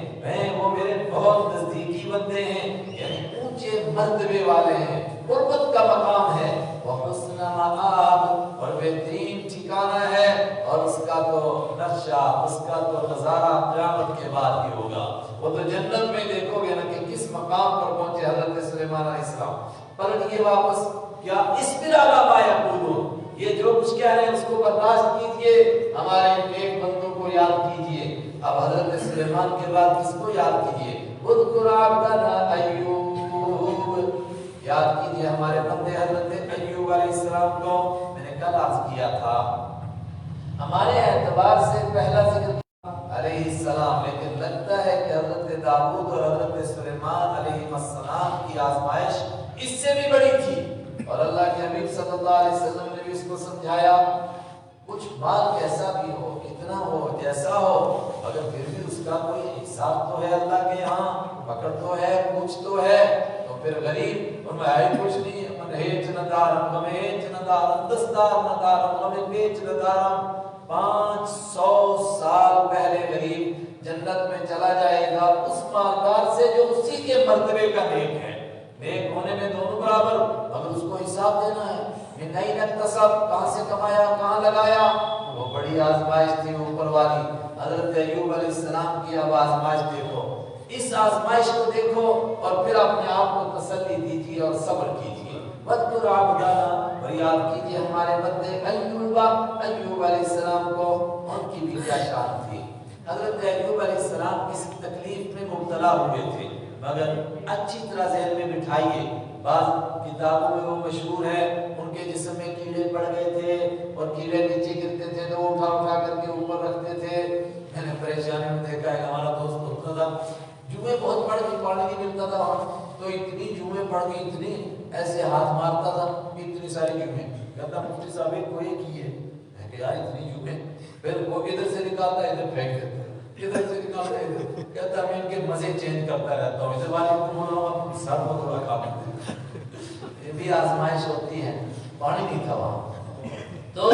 وہ میرے بہت نزدیکی بندے ہیں، یعنی اونچے مرتبے والے ہیں، قربت کا مقام ہے. وَحُسْنَ مَآبٍ، اور بہترین ٹھکانہ ہے، اور اس کا تو نقشہ، اس کا تو نظارہ قیامت کے بعد ہی ہوگا. وہ تو جنت میں دیکھو گے نا کہ کس مقام پر پہنچے حضرت سلیمان علیہ السلام. پلٹیے واپس، کیا اصبر علی ما یقولون، یہ جو کچھ کہہ رہے ہیں اس کو برداشت کیجئے، ہمارے نیک بندوں کو یاد کیجئے. اب حضرت سلیمان کے بعد کس کو یاد کیجئے؟ اذکر عبدنا ایوب، یاد کیجئے ہمارے بندے حضرت ایوب علیہ السلام کو. میں نے کل عرض کیا تھا ہمارے اعتبار سے پہلا ذکر علیہ السلام، لیکن لگتا ہے کہ حضرت داؤد اور حضرت سلیمان علیہ السلام کی آزمائش اس سے بھی بڑی تھی. اور اللہ کے حبیب صلی اللہ علیہ وسلم نے بھی اس کو سمجھایا، کچھ مال کیسا بھی ہو، کتنا ہو، جیسا ہو، اگر پھر بھی اس کا کوئی حساب تو ہے اللہ کے یہاں، پکڑ تو ہے، پوچھ تو ہے. تو پھر غریب اور میں کچھ نہیں، من ہیچ ندارم، غم ہیچ ندارم، دستار ندارم، غم پیچ ندارم. 500 سال پہلے غریب جنت میں چلا جائے گا اس مالدار سے جو اسی کے مرتبے کا نیک ہے. نیک ہونے میں دونوں برابر، اگر اس کو حساب دینا ہے من این اکتسب، کہاں سے کمایا، کہاں لگایا. وہ بڑی آزمائش تھی اوپر والی. حضرت ایوب علیہ السلام کی اب آزمائش دیکھو، اس آزمائش کو دیکھو اور پھر اپنے آپ کو تسلی دیجیے اور صبر کیجیے. وَاذْكُرْ عَبْدَنَا، اور یاد کیجیے ہمارے بندے ایوب علیہ السلام کو. ان کی بھی کیا شان تھی. حضرت ایوب علیہ السلام کسی تکلیف میں مبتلا ہوئے تھے، مگر اچھی طرح ذہن میں بٹھائیے، بعض کتابوں میں وہ مشہور ہے ان کے جسم میں کیڑے پڑ گئے تھے اور کیڑے نیچے گرتے تھے تو اٹھا اٹھا کر کے اوپر رکھتے تھے. میں نے پریشانی میں دیکھا ہے، ہمارا دوست ہوتا تھا، جوئیں بہت پڑ گئی، پانی نہیں ملتا تھا تو اتنی جوئیں پڑ گئی، اتنی ایسے ہاتھ مارتا تھا، اتنی ساری جوئیں. کہتا مفتی صاحب ایک کوئی کی ہے، میں کہ یار اتنی جوئیں. پھر وہ ادھر سے نکالتا ہے ادھر پھینک دیتا ہے، ادھر سے نکالتا ہے ادھر. کہتا میں ان کے مزے چینج کرتا رہتا ہوں، ادھر والی کو بولا ہوں سر کو تھوڑا کھا لیتے. یہ بھی آزمائش ہوتی ہے. پانی نہیں تھا وہاں. تو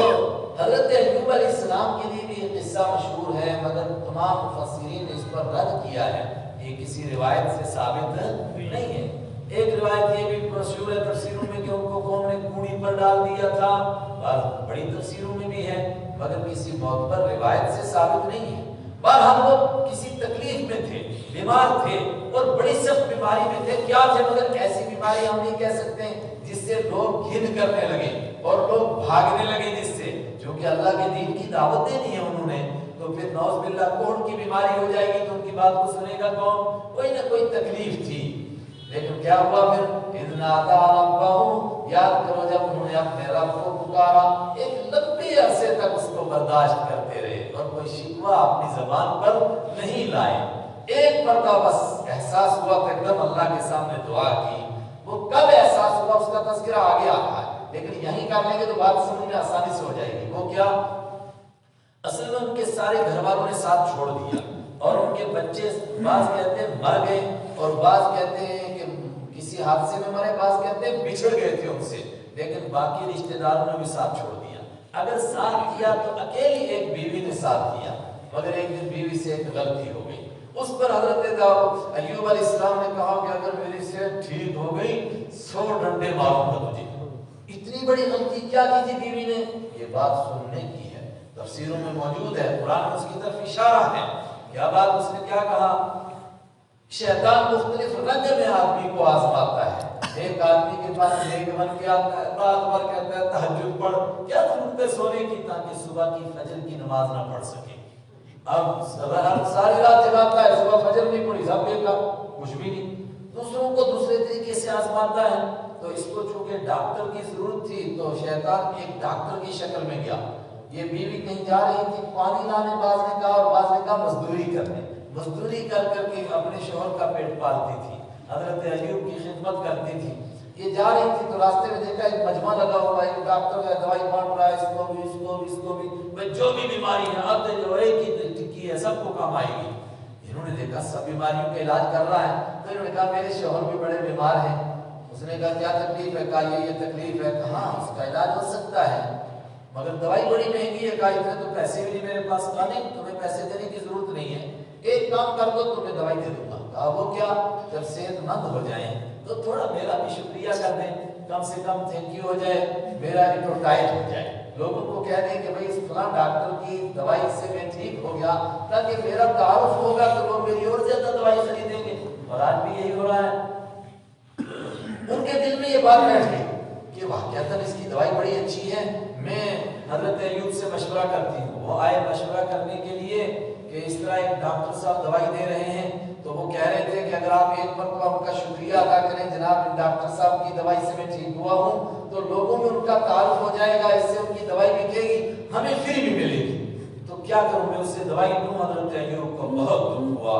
حضرت ایوب علیہ السلام کے لیے بھی یہ قصہ مشہور ہے، مگر تمام مفسرین نے اس پر رد کیا ہے، یہ کسی روایت سے ثابت نہیں ہے. ایک روایت یہ بھی مشہور ہے تفسیروں میں کہ ان کو قوم نے کوڑی پر ڈال دیا تھا، بعض بڑی تفسیروں میں بھی ہے، مگر کسی موت پر روایت سے ثابت نہیں ہے. بہرحال وہ کسی تکلیف میں تھے، بیمار تھے اور بڑی سخت بیماری میں تھے. کیا تھے؟ مگر ایسی بیماری ہم نہیں کہہ سکتے جس سے لوگ گھن کرنے لگے اور لوگ بھاگنے لگے، جس سے جو کہ اللہ کے دین کی دعوت دینی ہے انہوں نے، تو پھر نعوذ باللہ کوڑ کی بیماری ہو جائے گی تو ان کی بات کو سنے گا کون؟ کوئی نہ کوئی تکلیف تھی. لیکن کیا ہوا پھر؟ اذ نادى ربه، یاد کرو جب انہوں نے اپنے رب کو پکارا، ایک لمبے عرصے تک اس کو برداشت کرتے رہے اور کوئی شکوہ اپنی زبان پر نہیں لائے. ایک مرتبہ بس احساس ہوا کہ ایک دم اللہ کے سامنے دعا کی. وہ کب احساس ہوا اس کا تذکرہ آگے آتا ہے، لیکن یہیں کر لیں گے تو بات سمجھ میں آسانی سے ہو جائے گی. وہ کیا؟ اصل میں ان کے سارے گھر والوں نے ساتھ چھوڑ دیا اور ان کے بچے بعض کہتے ہیں مر گئے اور بعض کہتے ہیں کہ کسی حادثے میں مرے، بعض کہتے ہیں بچھڑ گئے تھے ان سے، لیکن باقی رشتہ داروں نے بھی ساتھ چھوڑ دیا. اگر ساتھ دیا تو اکیلی ایک بیوی نے ساتھ دیا. مگر ایک دن بیوی سے ایک غلطی ہو گئی. اس پر حضرت ایوب علیہ السلام نے کہا کہ اگر میری صحت ٹھیک ہو گئی 100 ڈنڈے ماروں گا تجھے. اتنی بڑی غلطی کیا کی تھی بیوی نے؟ یہ بات سننے کی ہے، تفسیروں میں موجود ہے، قرآن میں اس کی طرف اشارہ ہے. کیا بات؟ اس نے کیا کہا؟ شیطان مختلف رنگ میں آدمی کو آزماتا ہے. ایک آدمی کے پاس نیک بن کے آتا ہے، رات بھر کہتا ہے تہجد پڑھ، کیا ضرورت ہے سونے کی تاکہ صبح کی فجر کی نماز نہ پڑھ سکے. اب ساری رات جگاتا ہے، صبح فجر نہیں پڑھی، سب دیکھا کچھ بھی نہیں. دوسروں کو دوسرے طریقے سے آزماتا ہے. تو اس کو چونکہ ڈاکٹر کی ضرورت تھی تو شیطان ایک ڈاکٹر کی شکل میں گیا. یہ بیوی کہیں جا رہی تھی پانی لانے، بعض نے کہا، اور بعض نے کہا مزدوری کرنے. مزدوری کر کر کے اپنے شوہر کا پیٹ پالتی تھی، حضرت ایوب کی خدمت کرتی تھی. یہ جا رہی تھی تو راستے میں دیکھا ایک مجمع لگا ہوا ہے، ایک ڈاکٹر ہے، دوائی بانٹ رہا ہے، اس کو بھی اس کو بھی اس کو بھی، جو بھی بیماری ہے اب جو ایک ہی ٹکی ہے سب کو کام آئے گی. انہوں نے دیکھا سب بیماریوں کا علاج کر رہا ہے تو انہوں نے کہا میرے شوہر بھی بڑے بیمار ہیں. اس نے کہا کیا تکلیف ہے؟ کہا یہ تکلیف ہے. کہا اس کا علاج ہو سکتا ہے مگر دوائی بڑی مہنگی ہے. کہا اتنے تو پیسے بھی نہیں میرے پاس. کہا نہیں تمہیں پیسے دینے کی ضرورت نہیں ہے، ایک کام کر دو تمہیں دوائی دے دوں گا. کہا وہ کیا؟ جب صحت مند ہو جائیں تو تھوڑا میرا بھی شکریہ کر دیں، کم سے کم تھینک یو ہو جائے، میرا ایڈورٹائز ہو جائے، لوگوں کو کہہ دیں کہ بھائی اس فلاں ڈاکٹر کی دوائی سے میں ٹھیک ہو گیا، تاکہ میرا تعارف ہوگا تو لوگ میری اور زیادہ دوائی خریدیں گے. اور آج بھی یہی ہو رہا ہے. ان کے دل میں یہ بات بیٹھ گئی کہ واقعتاً اس کی دوائی بڑی اچھی ہے. میں حضرت ایوب سے مشورہ کرتی ہوں. وہ آئے مشورہ کرنے کے لیے کہ اس طرح ایک ڈاکٹر صاحب دوائی دے رہے ہیں. تو وہ کہہ رہے تھے کہ اگر آپ ایک مرتبہ ان کا شکریہ ادا کریں، جناب ڈاکٹر صاحب کی دوائی سے میں ٹھیک ہوا ہوں، تو لوگوں میں ان کا تعارف ہو جائے گا، اس سے ان کی دوائی بکے گی، ہمیں فری بھی ملے گی. تو کیا کروں میں اس سے دوائی لوں؟ حضرت ایوب کو بہت دکھ ہوا.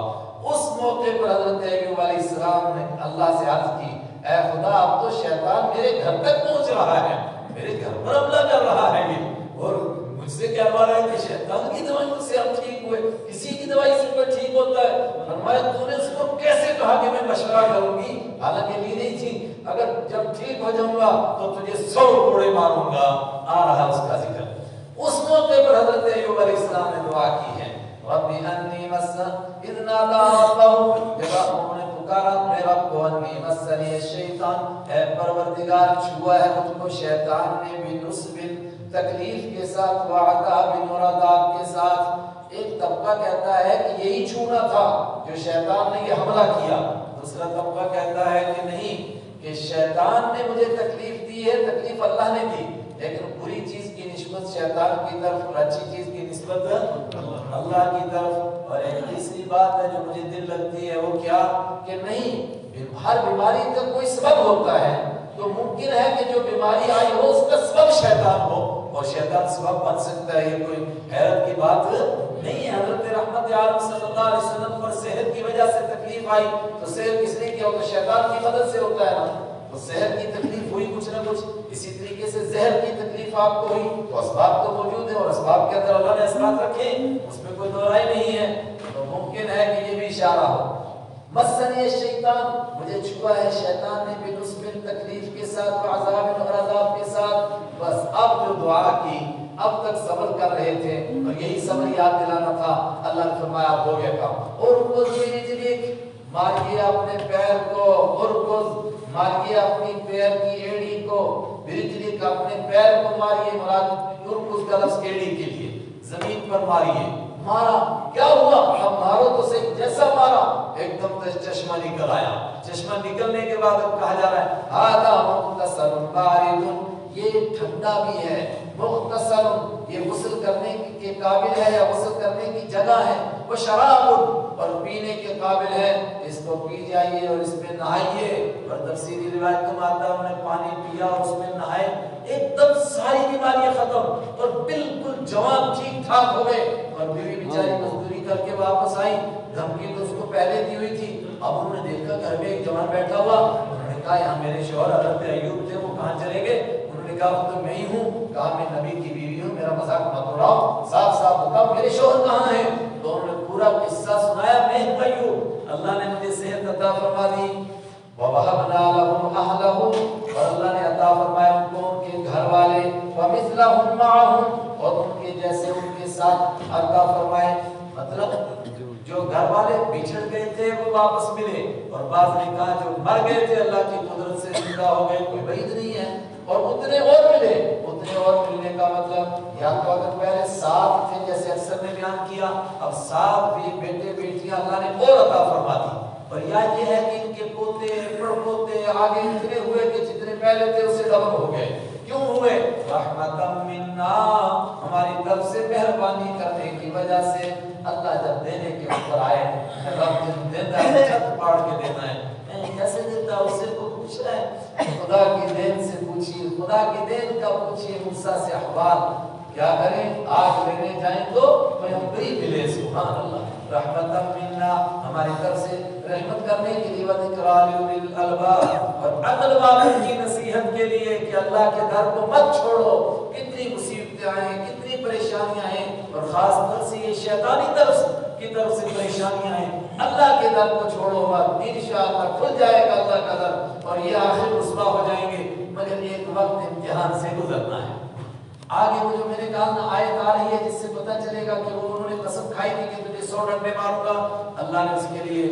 اس موقع پر حضرت ایوب علیہ السلام نے اللہ سے عرض کی، اے خدا اب تو شیطان میرے گھر تک پہنچ رہا ہے، میرے گھر پر حملہ کر رہا ہے یہ، اور مجھ سے کیا رہا ہے کہ شیطان کی دوائی سے ہم ٹھیک ہوئے، کسی کی دوائی سے کوئی ٹھیک ہوتا ہے. فرمایا تو نے اس کو کیسے کہا کہ میں مشورہ کروں گی؟ حالانکہ لی نہیں تھی، اگر جب ٹھیک ہو جاؤں گا تو تجھے 100 کوڑے ماروں گا. آ رہا اس کا ذکر. اس موقع پر حضرت ایوب علیہ السلام نے دعا کی ہے، رب انی مسا اذ نادى ربه، جب انہوں نے پکارا اپنے رب کو، انی مسنی الشیطان، اے پروردگار چھوا ہے مجھ کو شیطان نے، بنصب تکلیف کے ساتھ، وعذاب اور عذاب کے ساتھ. ایک طبقہ کہتا ہے کہ یہی چھونا تھا جو شیطان نے یہ حملہ کیا. دوسرا طبقہ کہتا ہے کہ نہیں، کہ شیطان نے مجھے تکلیف دی ہے، تکلیف اللہ نے دی، لیکن بری چیز کی نسبت شیطان کی طرف اور اچھی چیز کی نسبت اللہ کی طرف. اور ایک تیسری بات ہے جو مجھے دل لگتی ہے، وہ کیا کہ نہیں، ہر بیماری کا کوئی سبب ہوتا ہے، تو ممکن ہے کہ جو بیماری آئی ہو اس کا سبب شیطان ہو، اور شیطان سبب بن سکتا ہے. یہ کوئی حیرت کی بات نہیں ہے. حضرت رحمت عالم صلی اللہ علیہ وسلم پر صحت کی وجہ سے تکلیف آئی تو صحت کس نے کیا؟ تو شیطان کی مدد سے ہوتا ہے نا. تو صحت کی تکلیف ہوئی کچھ نہ کچھ، اسی طریقے سے زہر کی تکلیف آپ کو ہوئی تو اسباب تو موجود ہیں، اور اسباب کے اندر اللہ نے اثرات رکھے، اس میں کوئی دو رائے نہیں ہے. تو ممکن ہے کہ یہ بھی اشارہ ہو. مسنی الشیطان، مجھے چھوا ہے شیطان نے، بنصب تکلیف کے ساتھ، وعذاب اور عذاب کے ساتھ. بس اب جو دعا کی، اب تک صبر کر رہے تھے اور یہی صبر یاد دلانا تھا. اللہ نے فرمایا اب ہو گیا کام. اور کو زیری ماریے اپنے پیر کو، اور کو ماریے اپنی پیر کی ایڑی کو، برجلی کا اپنے پیر کو ماریے. مراد اس کا لفظ ایڑی کے لیے زمین پر ماریے. مارا، کیا ہوا؟ اب مارو تو صحیح. جیسا مارا ایک دم چشمہ نکل آیا. چشمہ نکلنے کے بعد اب کہا جا رہا ہے ہذا مختصر بارد، یہ ٹھنڈا بھی ہے، مختصر، یہ غسل کرنے کے قابل ہے یا غسل کرنے کی جگہ ہے، وہ شراب اور پینے کے قابل ہے، اس کو پی جائیے اور اس میں نہائیے. اور تفسیری روایت میں آتا ہے انہوں نے پانی پیا اور اس میں نہائے، ایک دم ساری بیماریاں ختم اور بالکل جوان ٹھیک ٹھاک ہو گئے. اور بیوی بیچاری مزدوری کر کے واپس آئی، دھمکی تو اس کو پہلے دی ہوئی تھی. اب انہوں نے دیکھا گھر میں ایک جوان بیٹھا ہوا، انہوں نے کہا یہاں میرے شوہر حضرت ایوب تھے، وہ کہاں چلے گئے؟ انہوں نے کہا وہ تو میں ہی ہوں. کہا میں نبی کی بیوی ہوں، میرا مذاق مت اڑاؤ، صاف صاف بتاؤ میرے شوہر کہاں ہیں؟ تو انہوں نے پورا قصہ سنایا. میں ایوب، اللہ نے مجھے صحت عطا فرما دی. وَوَهَبْنَا لَهُمْ أَهْلَهُمْ، اور اللہ نے عطا فرمایا ان کو ان کے گھر والے، وَمِثْلَهُمْ مَعَهُمْ، اور ان کے جیسے ان کے ساتھ عطا فرمائے. مطلب جو گھر والے بچھڑ گئے تھے وہ واپس ملے، اور بعض نے کہا جو مر گئے تھے اللہ کی قدرت سے زندہ ہو گئے، کوئی بعید نہیں ہے، اور اتنے اور ملے۔ اتنے اور ملنے کا مطلب یا تو اگر پہلے 7 تھے جیسے اکثر نے بیان کیا، اب 7 بھی بیٹے بیٹیاں اللہ نے اور عطا فرما دی، اور یا یہ ہے کہ ان کے پوتے پڑ پوتے آگے اتنے ہوئے کہ جتنے پہلے تھے اسے ڈبل ہو گئے۔ کیوں ہوئے؟ رحمتم منا، ہماری طرف سے مہربانی کرنے کی وجہ سے۔ اللہ جب دینے کے اوپر آئے، رب جب دیتا ہے چھت پاڑ کے دینا ہے، کیسے دیتا ہے اس سے کو پوچھ رہا ہے، خدا کی دین سے پوچھیے، خدا کی دین کا پوچھیے موسیٰ سے احوال کیا کریں، آگ لینے جائیں تو پیغمبری ملے، سبحان اللہ۔ رحمتم منا، ہماری طرف سے رحمت کرنے کے لیے، وذکریٰ لأولی الالباب، اور عقل والوں کی نصیحت کے لیے کہ اللہ کے در کو مت چھوڑو، کتنی مصیبتیں آئیں، کتنی پریشانیاں آئیں، اور خاص طور سے یہ شیطانی طرف کی طرف سے پریشانیاں آئیں، اللہ کے در کو چھوڑو مت، انشاءاللہ کھل جائے گا اللہ کا در، اور یہ آخر رسوا ہو جائیں گے، مگر ایک وقت امتحان سے گزرنا ہے۔ آگے وہ جو میں نے کہا نا آیت آ رہی ہے جس سے پتہ چلے گا کہ وہ انہوں نے قسم کھائی تھی کہ تجھے 100 ڈنڈے ماروں گا، اللہ نے اس کے لیے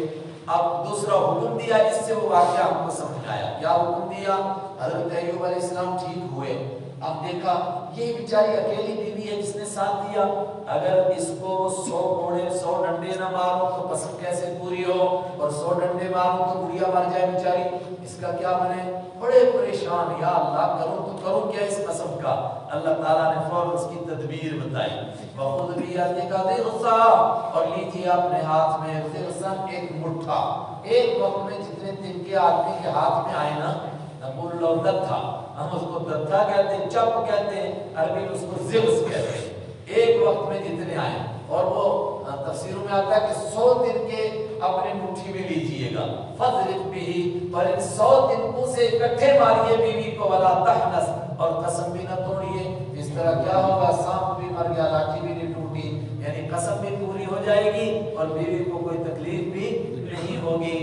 اب دوسرا حکم دیا، اس سے وہ واقعہ ہم کو سمجھایا۔ کیا حکم دیا؟ حضرت ایوب علیہ السلام ٹھیک ہوئے، اب دیکھا یہ بیچاری اکیلی بیوی ہے جس نے ساتھ دیا، اگر اس کو 100 گھوڑے 100 ڈنڈے نہ ماروں تو قسم کیسے پوری ہو، اور 100 ڈنڈے ماروں تو بڑھیا مر جائے بیچاری، اس کا کیا بنے؟ بڑے پریشان، یا اللہ کروں تو کروں کیا اس قسم کا؟ اللہ تعالیٰ نے فوراً اس کی تدبیر بتائی، وَخُذْ بِيَدِكَ ضِغْثًا، اور لیجیے اپنے ہاتھ میں ضغثاً ایک مٹھا، ایک وقت میں جتنے تنکے آدمی کے ہاتھ میں آئے نا، نقول لو دتھا، ہم اس کو دتھا کہتے ہیں، چپ کہتے ہیں، عربی میں اس کو زغث کہتے ہیں، ایک وقت میں جتنے آئے، اور وہ تفسیروں میں آتا ہے کہ 100 تنکے اپنے مٹھی میں لیجئے گا، فَضْرِبْ بِهِ، اور ان 100 تنکوں سے اکٹھے ماریے بیوی کو، وَلَا تَحْنَثْ، اور قسم بھی نہ توڑیے، اس طرح کیا ہوگا؟ سانپ بھی مر گیا، لاٹھی بھی نہیں ٹوٹی، یعنی قسم بھی پوری ہو جائے گی اور بیوی کو کوئی تکلیف بھی نہیں ہوگی۔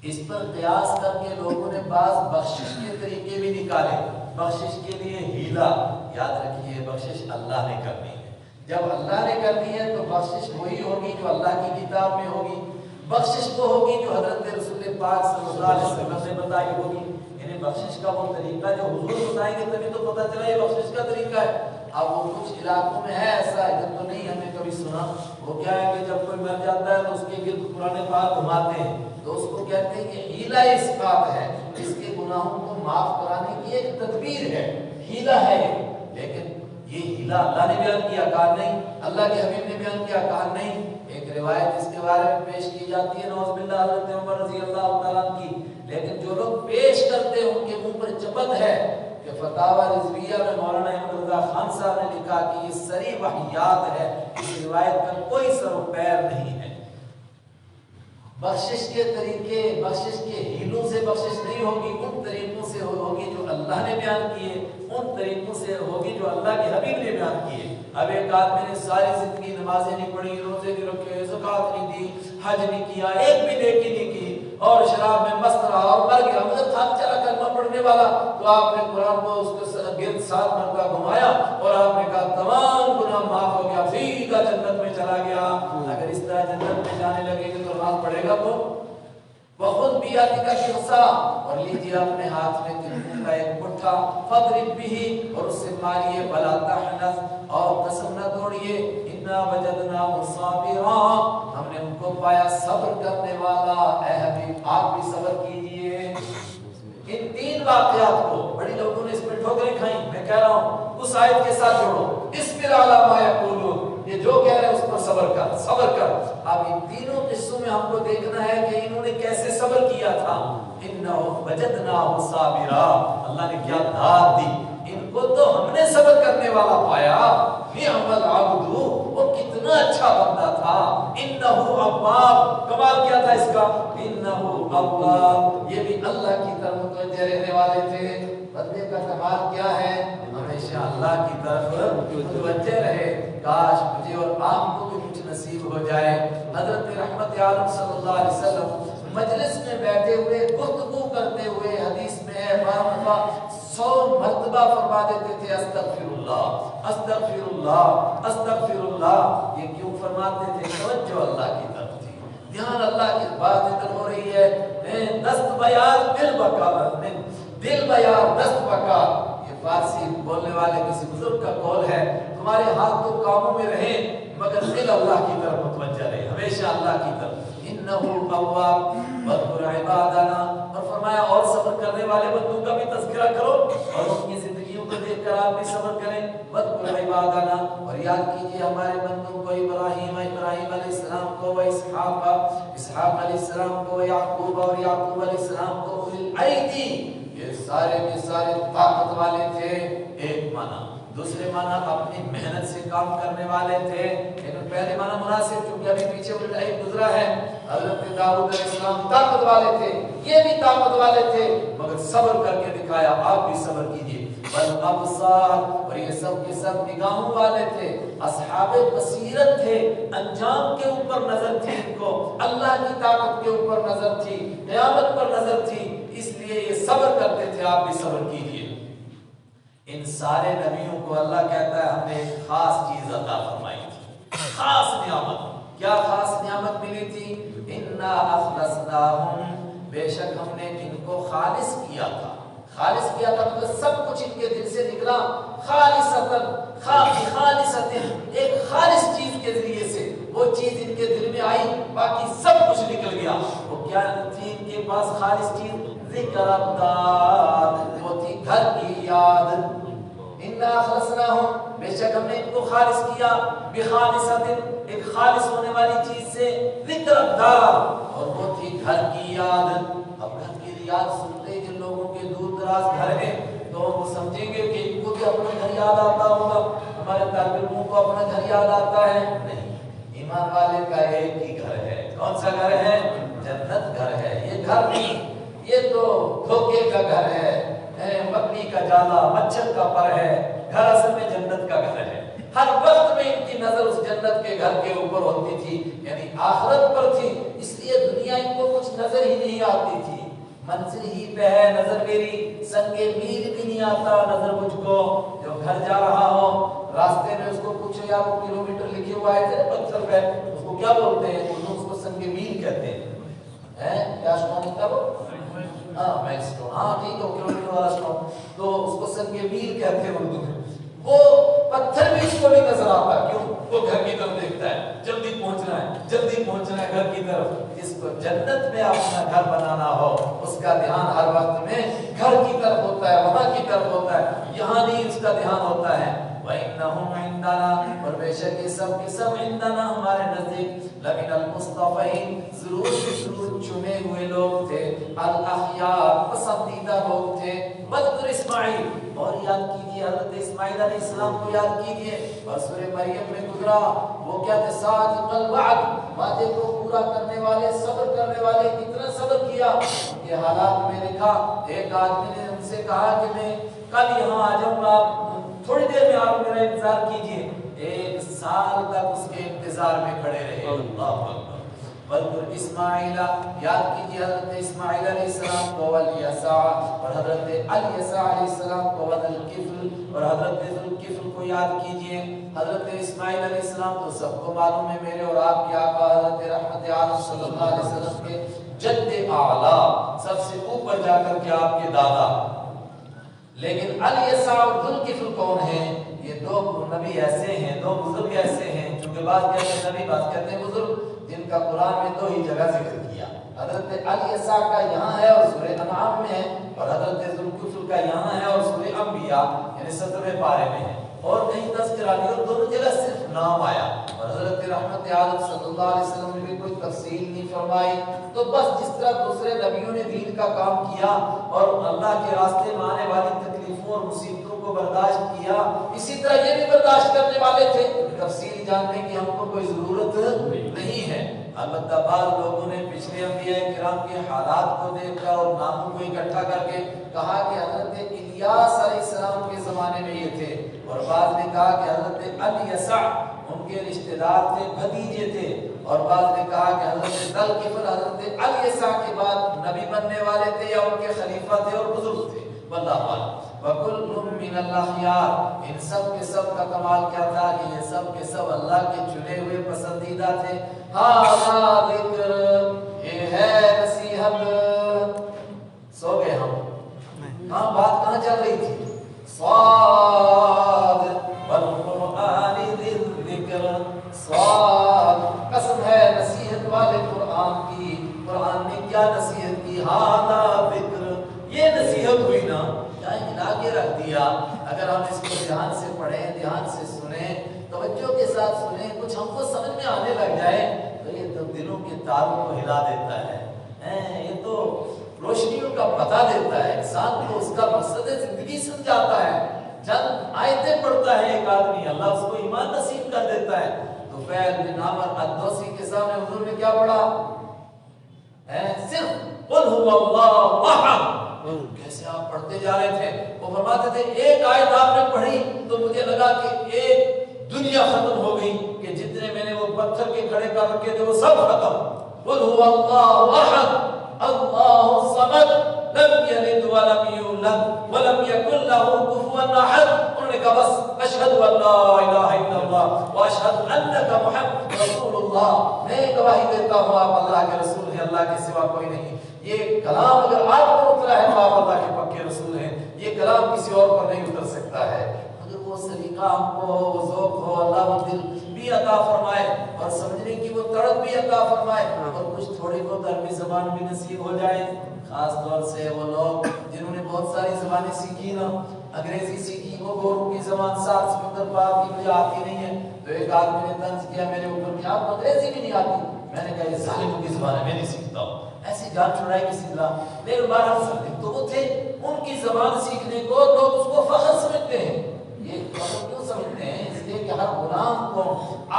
اس پر قیاس کر کے لوگوں نے بعض بخشش کے طریقے بھی نکالے، بخشش کے لیے ہیلا، یاد رکھیے بخشش اللہ نے کرنی ہے، جب اللہ نے کرنی ہے تو بخشش وہی ہوگی جو اللہ کی کتاب میں ہوگی، بخشش وہ ہوگی جو حضرت رسول پاک صلی اللہ علیہ وسلم نے بتائی ہوگی، یعنی بخشش کا وہ طریقہ جو حضور بتائیں گے تبھی تو پتہ چلا یہ بخشش کا طریقہ ہے۔ اب وہ کچھ علاقوں میں ہے ایسا، ادھر تو نہیں ہمیں کبھی سنا، وہ کیا ہے کہ جب کوئی مر جاتا ہے تو اس کے گرد پرانے پاک گھماتے ہیں، تو اس کو کہتے ہیں کہ ہیلا اسقاط ہے، اس کے گناہوں کو معاف کرانے کی ایک تدبیر ہے، ہیلا ہے، لیکن یہ ہیلا اللہ نے بیان کیا، کہا نہیں، اللہ کے حبیب نے بیان کیا، کہا نہیں۔ ایک روایت اس کے بارے میں پیش کی جاتی ہے، نعوذ باللہ، حضرت عمر رضی اللہ تعالیٰ عنہ کی، لیکن جو لوگ پیش کرتے ہیں ان کے منہ پر چپت ہے کہ فتاوی رضویہ میں مولانا احمد رضا خان صاحب نے لکھا کہ یہ صریح وحیات ہے، اس روایت کا کوئی سر و پیر نہیں ہے۔ بخشش کے طریقے، بخشش کے ہیلوں سے بخشش نہیں ہوگی، ان طریقوں سے ہوگی جو اللہ نے بیان کیے، ان طریقوں سے ہوگی جو اللہ کے حبیب نے بیان کیے۔ اب ایک آدمی نے ساری زندگی نمازیں نہیں پڑھی، روزے نہیں رکھے، زکوٰۃ نہیں دی، حج نہیں کیا، ایک بھی نیکی نہیں کی، اور شراب میں مست رہا اور مر گیا، مگر تھک چلا کلمہ پڑھنے والا، تو آپ نے قرآن کو اس کے گرد 7 مرتبہ گھمایا اور آپ نے کہا تمام گناہ معاف ہو گیا، سیدھا جنت میں چلا گیا۔ اگر اس طرح جنت میں جانے لگے گے تو نماز پڑھے گا وہ؟ وَخُذْ بِيَدِكَ ضِغْثًا، اور لیجیے اپنے ہاتھ میں تنکوں کا ایک مٹھا، فَاضْرِبْ بِهِ، اور اس سے ماریے، وَلَا تَحْنَثْ، اور قسم نہ توڑیے، إِنَّا وَجَدْنَاهُ صَابِرًا، ہم نے ان کو پایا صبر کرنے والا۔ اے حبیب آپ بھی صبر کیجئے۔ ان 3 واقعات کو بڑی لوگوں نے اس میں ٹھوکریں کھائیں، میں کہہ رہا ہوں اس آیت کے ساتھ جوڑو، اصبر علی ما یقولون، یہ جو کہہ رہے ہیں اس پر صبر کر، صبر کر۔ اب ان تینوں قصوں میں ہم کو دیکھنا ہے کہ انہوں نے کیسے صبر کیا تھا۔ انہم وجدناہ صابرا، اللہ نے کیا داد دی، ان کو تو ہم نے صبر کرنے والا پایا۔ نعم العبد، وہ کتنا اچھا بندہ تھا۔ انہ اواب، کمال کیا تھا اس کا، انہ اواب، یہ بھی اللہ کی طرف متوجہ رہنے والے تھے۔ بندے کا کمال کیا ہے؟ ہمیشہ اللہ کی طرف متوجہ رہے۔ کاش مجھے اور آپ کو بھی کچھ نصیب ہو جائے۔ حضرت رحمت عالم صلی اللہ علیہ وسلم مجلس میں بیٹھے ہوئے گفتگو کرتے ہوئے، حدیث میں ہے 12 دفعہ 100 مرتبہ فرما دیتے تھے استغفراللہ استغفراللہ استغفراللہ. یہ کیوں فرماتے تھے؟ توجہ اللہ کی طرف تھی، دھیان اللہ کی بات ذکر ہو رہی ہے. دست بیار دل بکا، دل بیار دست بکا. یہ فارسی بولنے والے کسی بزرگ کا قول ہے، تمہارے ہاتھ تو کاموں میں رہے مگر دل اللہ کی طرف متوجہ رہے، ہمیشہ اللہ کی طرف. انہ اواب واذکر عبادنا، اور فرمایا اور صبر کرنے والے بندوں کا بھی تذکرہ کرو اور ان کی زندگیوں کو دیکھ کر آپ بھی صبر کریں. واذکر عبادنا، اور یاد کیجئے ہمارے بندوں کو، ابراہیم علیہ السلام کو، و اسحاق علیہ السلام کو، و یعقوب اور یعقوب علیہ السلام کو. اولي الایدی، یہ سارے کے سارے طاقت والے تھے. ایک معنی. دوسرے معنی اپنی محنت سے کام کرنے والے تھے. لیکن پہلے معنی مناسب، چونکہ ابھی پیچھے الہی گزرا ہے. حضرت داؤد علیہ السلام طاقت والے تھے، یہ بھی طاقت والے تھے مگر صبر کر کے دکھایا. آپ بھی صبر کیجئے. والابصار، اور یہ سب کے سب نگاہوں والے تھے، اصحاب بصیرت تھے. انجام کے اوپر نظر تھی ان کو، اللہ کی طاقت کے اوپر نظر تھی، قیامت پر نظر تھی، اس لیے یہ صبر کرتے تھے. آپ بھی صبر کیجئے. ان سارے نبیوں کو اللہ کہتا ہے ہم نے ایک خاص چیز عطا فرمائی تھی، خاص نعمت. کیا خاص نعمت ملی تھی؟ انا اخلصناہم، بے شک ہم نے ان کو خالص کیا تھا. خالص کیا تھا مطلب سب کچھ ان کے دل سے نکلا. خالصتاً، خالصتاً، ایک خالص چیز کے ذریعے سے وہ چیز ان کے دل میں آئی، باقی سب کچھ نکل گیا. وہ کیا تھی ان کے پاس خالص چیز؟ ذکر الدار، وہ تھی گھر کی یاد. انا اخلصناہم، بے شک ہم نے ان کو خالص کیا. بخالصۃ، ایک خالص ہونے والی چیز سے. ذکر الدار، اور وہ تھی گھر کی یاد. اب گھر کی یاد سنتے ہی جن لوگوں کے دور دراز گھر ہیں تو وہ سمجھیں گے کہ ان کو بھی اپنا گھر یاد آتا ہوگا. ہمارے طالب علموں کو اپنا گھر یاد آتا ہے؟ نہیں. ایمان والے کا ایک ہی گھر ہے. کون سا گھر ہے؟ جنت گھر ہے. یہ گھر نہیں، یہ تو دھوکے کا گھر ہے، مکڑی کا جالا، مچھر کا پر ہے. گھر اصل میں جنت کا گھر ہے. ہر وقت میں ان کی نظر اس جنت کے گھر کے اوپر ہوتی تھی، یعنی آخرت پر تھی. اس لیے دنیا ان کو کچھ نظر ہی نہیں آتی تھی. منزل ہی پہ ہے نظر میری، سنگ میل بھی نہیں آتا نظر مجھ کو. جو گھر جا رہا ہو راستے میں اس کو پوچھو یار وہ کلومیٹر لکھے ہوا ہے پتھر پہ، اس کو کیا بولتے ہیں؟ اس کو سنگ میل کہتے ہیں. کیا اسٹون تھا وہ؟ ہاں ٹھیک ہے، کلومیٹر والا اسٹون. تو اس کو سنگ میل کہتے ہیں اردو میں. وہ پتھر بھی اس کو نہیں نظر آتا. کیوں؟ وہ گھر کی طرف دیکھتا ہے، جلدی پہنچنا ہے، جلدی پہنچنا ہے گھر کی طرف. جس کو جنت میں اپنا گھر بنانا ہو اس کا دھیان ہر وقت میں گھر کی طرف ہوتا ہے، وہاں کی طرف ہوتا ہے، یہاں نہیں اس کا دھیان ہوتا ہے. وَإِنَّهُمْ عِنْدَنَا، اور بے شک یہ سب کے سب عندنا، ہمارے نزدیک. لَمِنَ الْمُصْطَفَيْنَ، ضرور چنے ہوئے لوگ تھے. الْأَخْيَارَ، پسندیدہ لوگ تھے. وَاذْكُرْ اسماعیل، اور یاد کیجئے حضرت اسماعیل علیہ السلام کو یاد کیجئے. اور سورہ مریم میں گزرا وہ کیا تھے؟ صادق الوعد، وعدے کو پورا کرنے والے، صبر کرنے والے. کتنا صبر کیا. ان کے حالات میں لکھا ایک آدمی نے ان سے کہا کہ میں کل یہاں آ جاؤں گا، تھوڑی دیر میں آپ میرا انتظار کیجئے. 1 سال تک اس کے انتظار میں کھڑے رہے. اللہ اکبر. وَاذْكُرْ اسماعیل، یاد کیجئے حضرت اسماعیل علیہ السلام کو. والیسع، اور حضرت الیسع علیہ السلام کو. وذوالکفل، اور حضرت ذوالکفل کو یاد کیجئے. حضرت اسماعیل علیہ السلام تو سب کو معلوم ہے، میرے اور آپ کے آقا حضرت رحمت عالم صلی اللہ علیہ وسلم کے جد اعلیٰ، سب سے اوپر جا کر کے آپ کے دادا. لیکن الیسع اور ذوالکفل کون ہیں؟ یہ 2 نبی ایسے ہیں، 2 بزرگ ایسے ہیں، چونکہ بعض کہتے ہیں نبی، بعض کہتے ہیں بزرگ، جن کا قرآن میں 2 ہی جگہ ذکر کیا. حضرت الیسع کا یہاں ہے اور سورہ انعام میں ہے، اور حضرت ذوالکفل کا یہاں ہے اور سورہ انبیاء یعنی 17ویں پارے میں ہے. اور کہیں تذکرہ نہیں، اور دونوں جگہ صرف نام آیا. اور حضرت رحمت عالم صلی اللہ علیہ وسلم نے بھی کوئی تفصیل نہیں فرمائی. تو بس جس طرح دوسرے نبیوں نے دین کا کام کیا اور اللہ کے راستے میں آنے والی تکلیفوں اور مصیبتوں کو برداشت کیا، اسی طرح یہ بھی برداشت کرنے والے تھے. تفصیل جاننے کی ہم کو کوئی ضرورت نہیں ہے. البتہ بعض لوگوں نے پچھلے انبیاء کرام کے حالات کو دیکھ کر اور ناموں کو اکٹھا کر کے کہا کہ حضرت الیاس علیہ السلام کے زمانے میں یہ تھے، اور بعض نے کہا کہ حضرت الیسع ان کے رشتہ دار تھے، بھتیجے تھے، اور بعض نے کہا کہ حضرت ذوالکفل حضرت الیسع کے بعد نبی بننے والے تھے یا ان کے خلیفہ تھے اور بزرگ تھے. واللہ اعلم. وَكُلٌّ مِّنَ الْأَخْيَارِ، ان سب کے سب کا کمال کیا تھا کہ یہ سب کے سب اللہ کے چنے ہوئے پسندیدہ تھے. ھذا ذکر، یہ ہے نصیحت. سو گئے ہم؟ ہاں، بات کہاں چل رہی تھی؟ صاد والقرآن ذی الذکر. صاد، قسم ہے نصیحت والے قرآن کی. قرآن نے کیا نصیحت کی؟ ھذا ذکر، یہ نصیحت ہوئی نا، کیا ہلا کے رکھ دیا. اگر ہم اس کو دھیان سے پڑھیں، دھیان سے سنیں، توجہ کے ساتھ سنیں، کچھ ہم کو سمجھ میں آنے لگ جائے تو یہ تو دلوں کے تاروں کو ہلا دیتا ہے. یہ تو روشنیوں کا بتا دیتا ہے، انسان کو اس کا مقصد زندگی سمجھاتا ہے. چند آیتیں پڑھتا ہے ایک آدمی، اللہ اس کو ایمان نصیب کر دیتا ہے. تو طفیل بن عمر الدوسی کے سامنے حضور نے کیا پڑھا؟ صرف قل هو اللہ احد. کیسے آپ پڑھتے جا رہے تھے؟ وہ فرماتے تھے ایک آیت آپ نے پڑھی تو مجھے لگا کہ ایک دنیا ختم ہو گئی، کہ جتنے میں نے وہ پتھر کے کھڑے کر رکھے تھے وہ سب ختم. قل هو اللہ احد اللہ الصمد لم یلد ولم یولد ولم یکن له کفوا احد. انہوں نے کہا بس اشہد ان لا الہ الا اللہ واشہد انک محمد رسول اللہ، میں گواہی دیتا ہوں آپ اللہ کے رسول ہیں، اللہ کے سوا کوئی نہیں. یہ کلام اگر آپ پر اترا ہے تو آپ اللہ کے پکے رسول ہیں. یہ کلام کسی اور پر نہیں اتر سکتا ہے. اگر وہ سلیقہ ہم کو ہو، وہ ذوق ہو، اللہ وہ دل بھی عطا فرمائے اور سمجھنے کی وہ تڑپ بھی عطا فرمائے اور کچھ تھوڑی بہت عربی زبان بھی نصیب ہو جائے. خاص طور سے وہ لوگ جنہوں نے بہت ساری زبانیں سیکھی نا، انگریزی سیکھی، وہ گوروں کی زبان 7 سمندر پار کی مجھے آتی نہیں ہے. تو ایک آدمی نے طنز کیا میرے اوپر کہ آپ کو انگریزی بھی نہیں آتی. میں نے کہا یہ ظالموں کی زبان ہے، میں نہیں سیکھتا ہوں. ایسی جان چھڑائی کسی طرح. لیکن بہرحال سردی تو وہ تھے، ان کی زبان سیکھنے کو لوگ اس کو فخر سمجھتے ہیں. یہ فخر کیوں سمجھتے ہیں؟ اس لیے کہ ہر غلام کو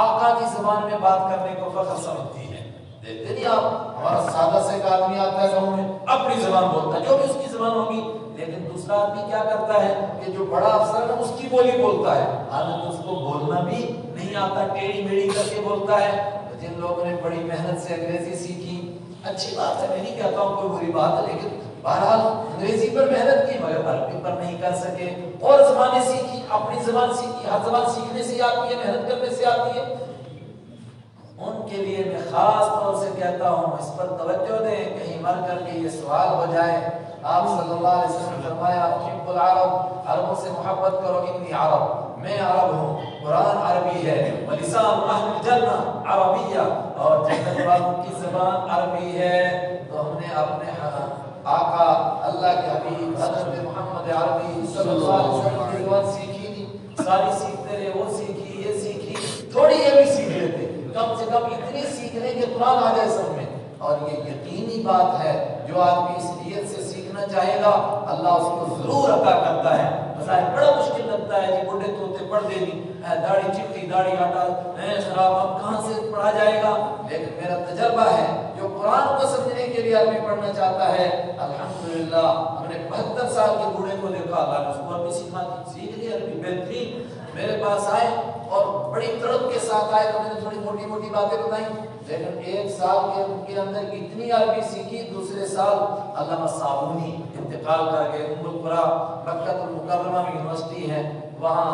آقا کی زبان میں بات کرنے کو فخر سمجھتی ہے. دیکھتے نہیں آپ، ہمارا سادہ سے ایک آدمی آتا ہے گاؤں میں، اپنی زبان بولتا ہے جو بھی اس کی زبان ہوگی. لیکن دوسرا آدمی کیا کرتا ہے کہ جو بڑا افسر ہے اس کی بولی بولتا ہے، حالانکہ اس کو بولنا بھی نہیں آتا، ٹیڑھی میڑھی کر کے بولتا ہے. جن لوگوں نے بڑی محنت سے انگریزی سیکھی، اچھی بات ہے، میں نہیں کہتا ہوں کوئی بری بات ہے، لیکن بہرحال انگریزی پر محنت کی مگر عربی پر نہیں کر سکے. اور زبانیں سیکھی، اپنی زبان سیکھی. ہر زبان سیکھنے سے آتی ہے، محنت کرنے سے آتی ہے. ان کے لیے میں خاص طور سے کہتا ہوں اس پر توجہ دیں، کہیں مر کر کے یہ سوال ہو جائے. آپ صلی اللہ علیہ وسلم نے فرمایا احب العرب، عربوں سے محبت کرو، انی عرب، میں عرب ہوں. قرآن عربی ہے، ولسان اہل الجنہ عربیہ، اور جنت والوں کی زبان عربی ہے. تو ہم نے اپنے آقا اللہ کے حبیب حضرت محمد عربی صلی اللہ علیہ وسلم کی زبان سیکھی نہیں. ساری سیکھتے رہے، وہ سیکھی، یہ سیکھی، تھوڑی یہ بھی سیکھ لیتے، کم سے کم اتنی سیکھ لیں کہ قرآن آ جائے سب میں. اور یہ یقینی بات ہے، جو آدمی اس نیت سے سیکھنا چاہے گا اللہ اس کو ضرور عطا کرتا ہے. بظاہر بڑا مشکل لگتا ہے کہ بوڑھے توتے پڑھ دے گی، داڑھی چپٹی، داڑھی آٹا، شراب، اب کہاں سے پڑھا جائے گا؟ لیکن میرا تجربہ ہے جو قرآن کو سمجھنے کے لیے عربی پڑھنا چاہتا ہے، الحمدللہ ہم نے 72 سال کے بوڑھے کو دیکھا، اللہ نے اس کو عربی سیکھا، سیکھ لی عربی بہترین. میرے پاس آئے اور بڑی تڑپ کے ساتھ آئے تو میں نے تھوڑی موٹی موٹی باتیں بتائیں، لیکن 1 سال کے اندر اتنی عربی سیکھی. دوسرے سال علامہ صابونی انتقال کر گئے. ام القری مکہ المکرمہ میں یونیورسٹی ہے، وہاں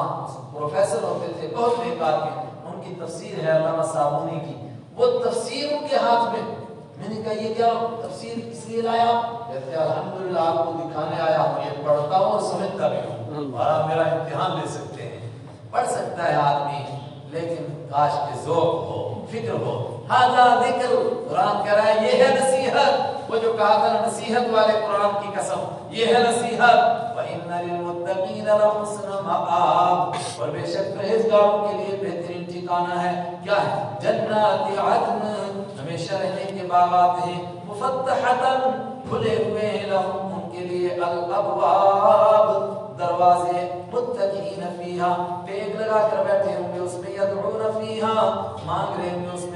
پروفیسر ہوتے تھے، بہت نیک آدمی. ان کی تفسیر ہے علامہ صابونی کی، وہ تفسیر ان کے ہاتھ میں. میں نے کہا یہ کیا تفسیر کس لیے لایا؟ کہتے ہیں الحمدللہ آپ کو دکھانے آیا ہوں، یہ پڑھتا ہوں اور سمجھتا بھی ہوں، اور آپ میرا امتحان لے سکتے ہیں. پڑھ سکتا ہے آدمی، لیکن کاش کے ذوق ہو، فکر ہو. ھذا ذکر، قرآن کہہ رہا ہے یہ ہے نصیحت. وہ جو کہا تھا نصیحت والے قرآن کی قسم، یہ ہے نصیحت. وَإِنَّ لِلْمُتَّقِينَ لَحُسْنَ مَآبٍ، اور بے شک پرہیزگاروں کے لیے بہترین ٹھکانہ ہے. کیا ہے؟ جنات عدن، ہمیشہ رہنے کے باغات ہیں. مفتحۃ، کھلے ہوئے ہیں، لہم ان کے لیے، الابواب، دروازے. متکئین فیہا، ٹیک لگا کر بیٹھے ہوں گے اس میں. یدعون فیہا، مانگ رہے ہوں گے اس میں.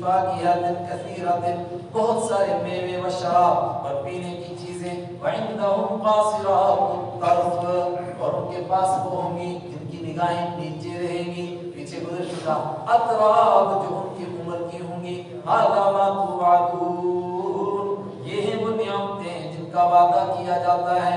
بفاکہۃ کثیرۃ، بہت سارے میوے و شراب اور پینے کی چیزیں. وعندہم قاصرات الطرف، اور ان کے پاس وہ ہوں گی جن کی نگاہیں نیچے رہیں گی، پیچھے گزر چکا. اطراب، جو ان کی عمر کی ہوں گی. ھذا ما توعدون، یہ ہیں وہ نعمتیں جن کا وعدہ کیا جاتا ہے.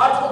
8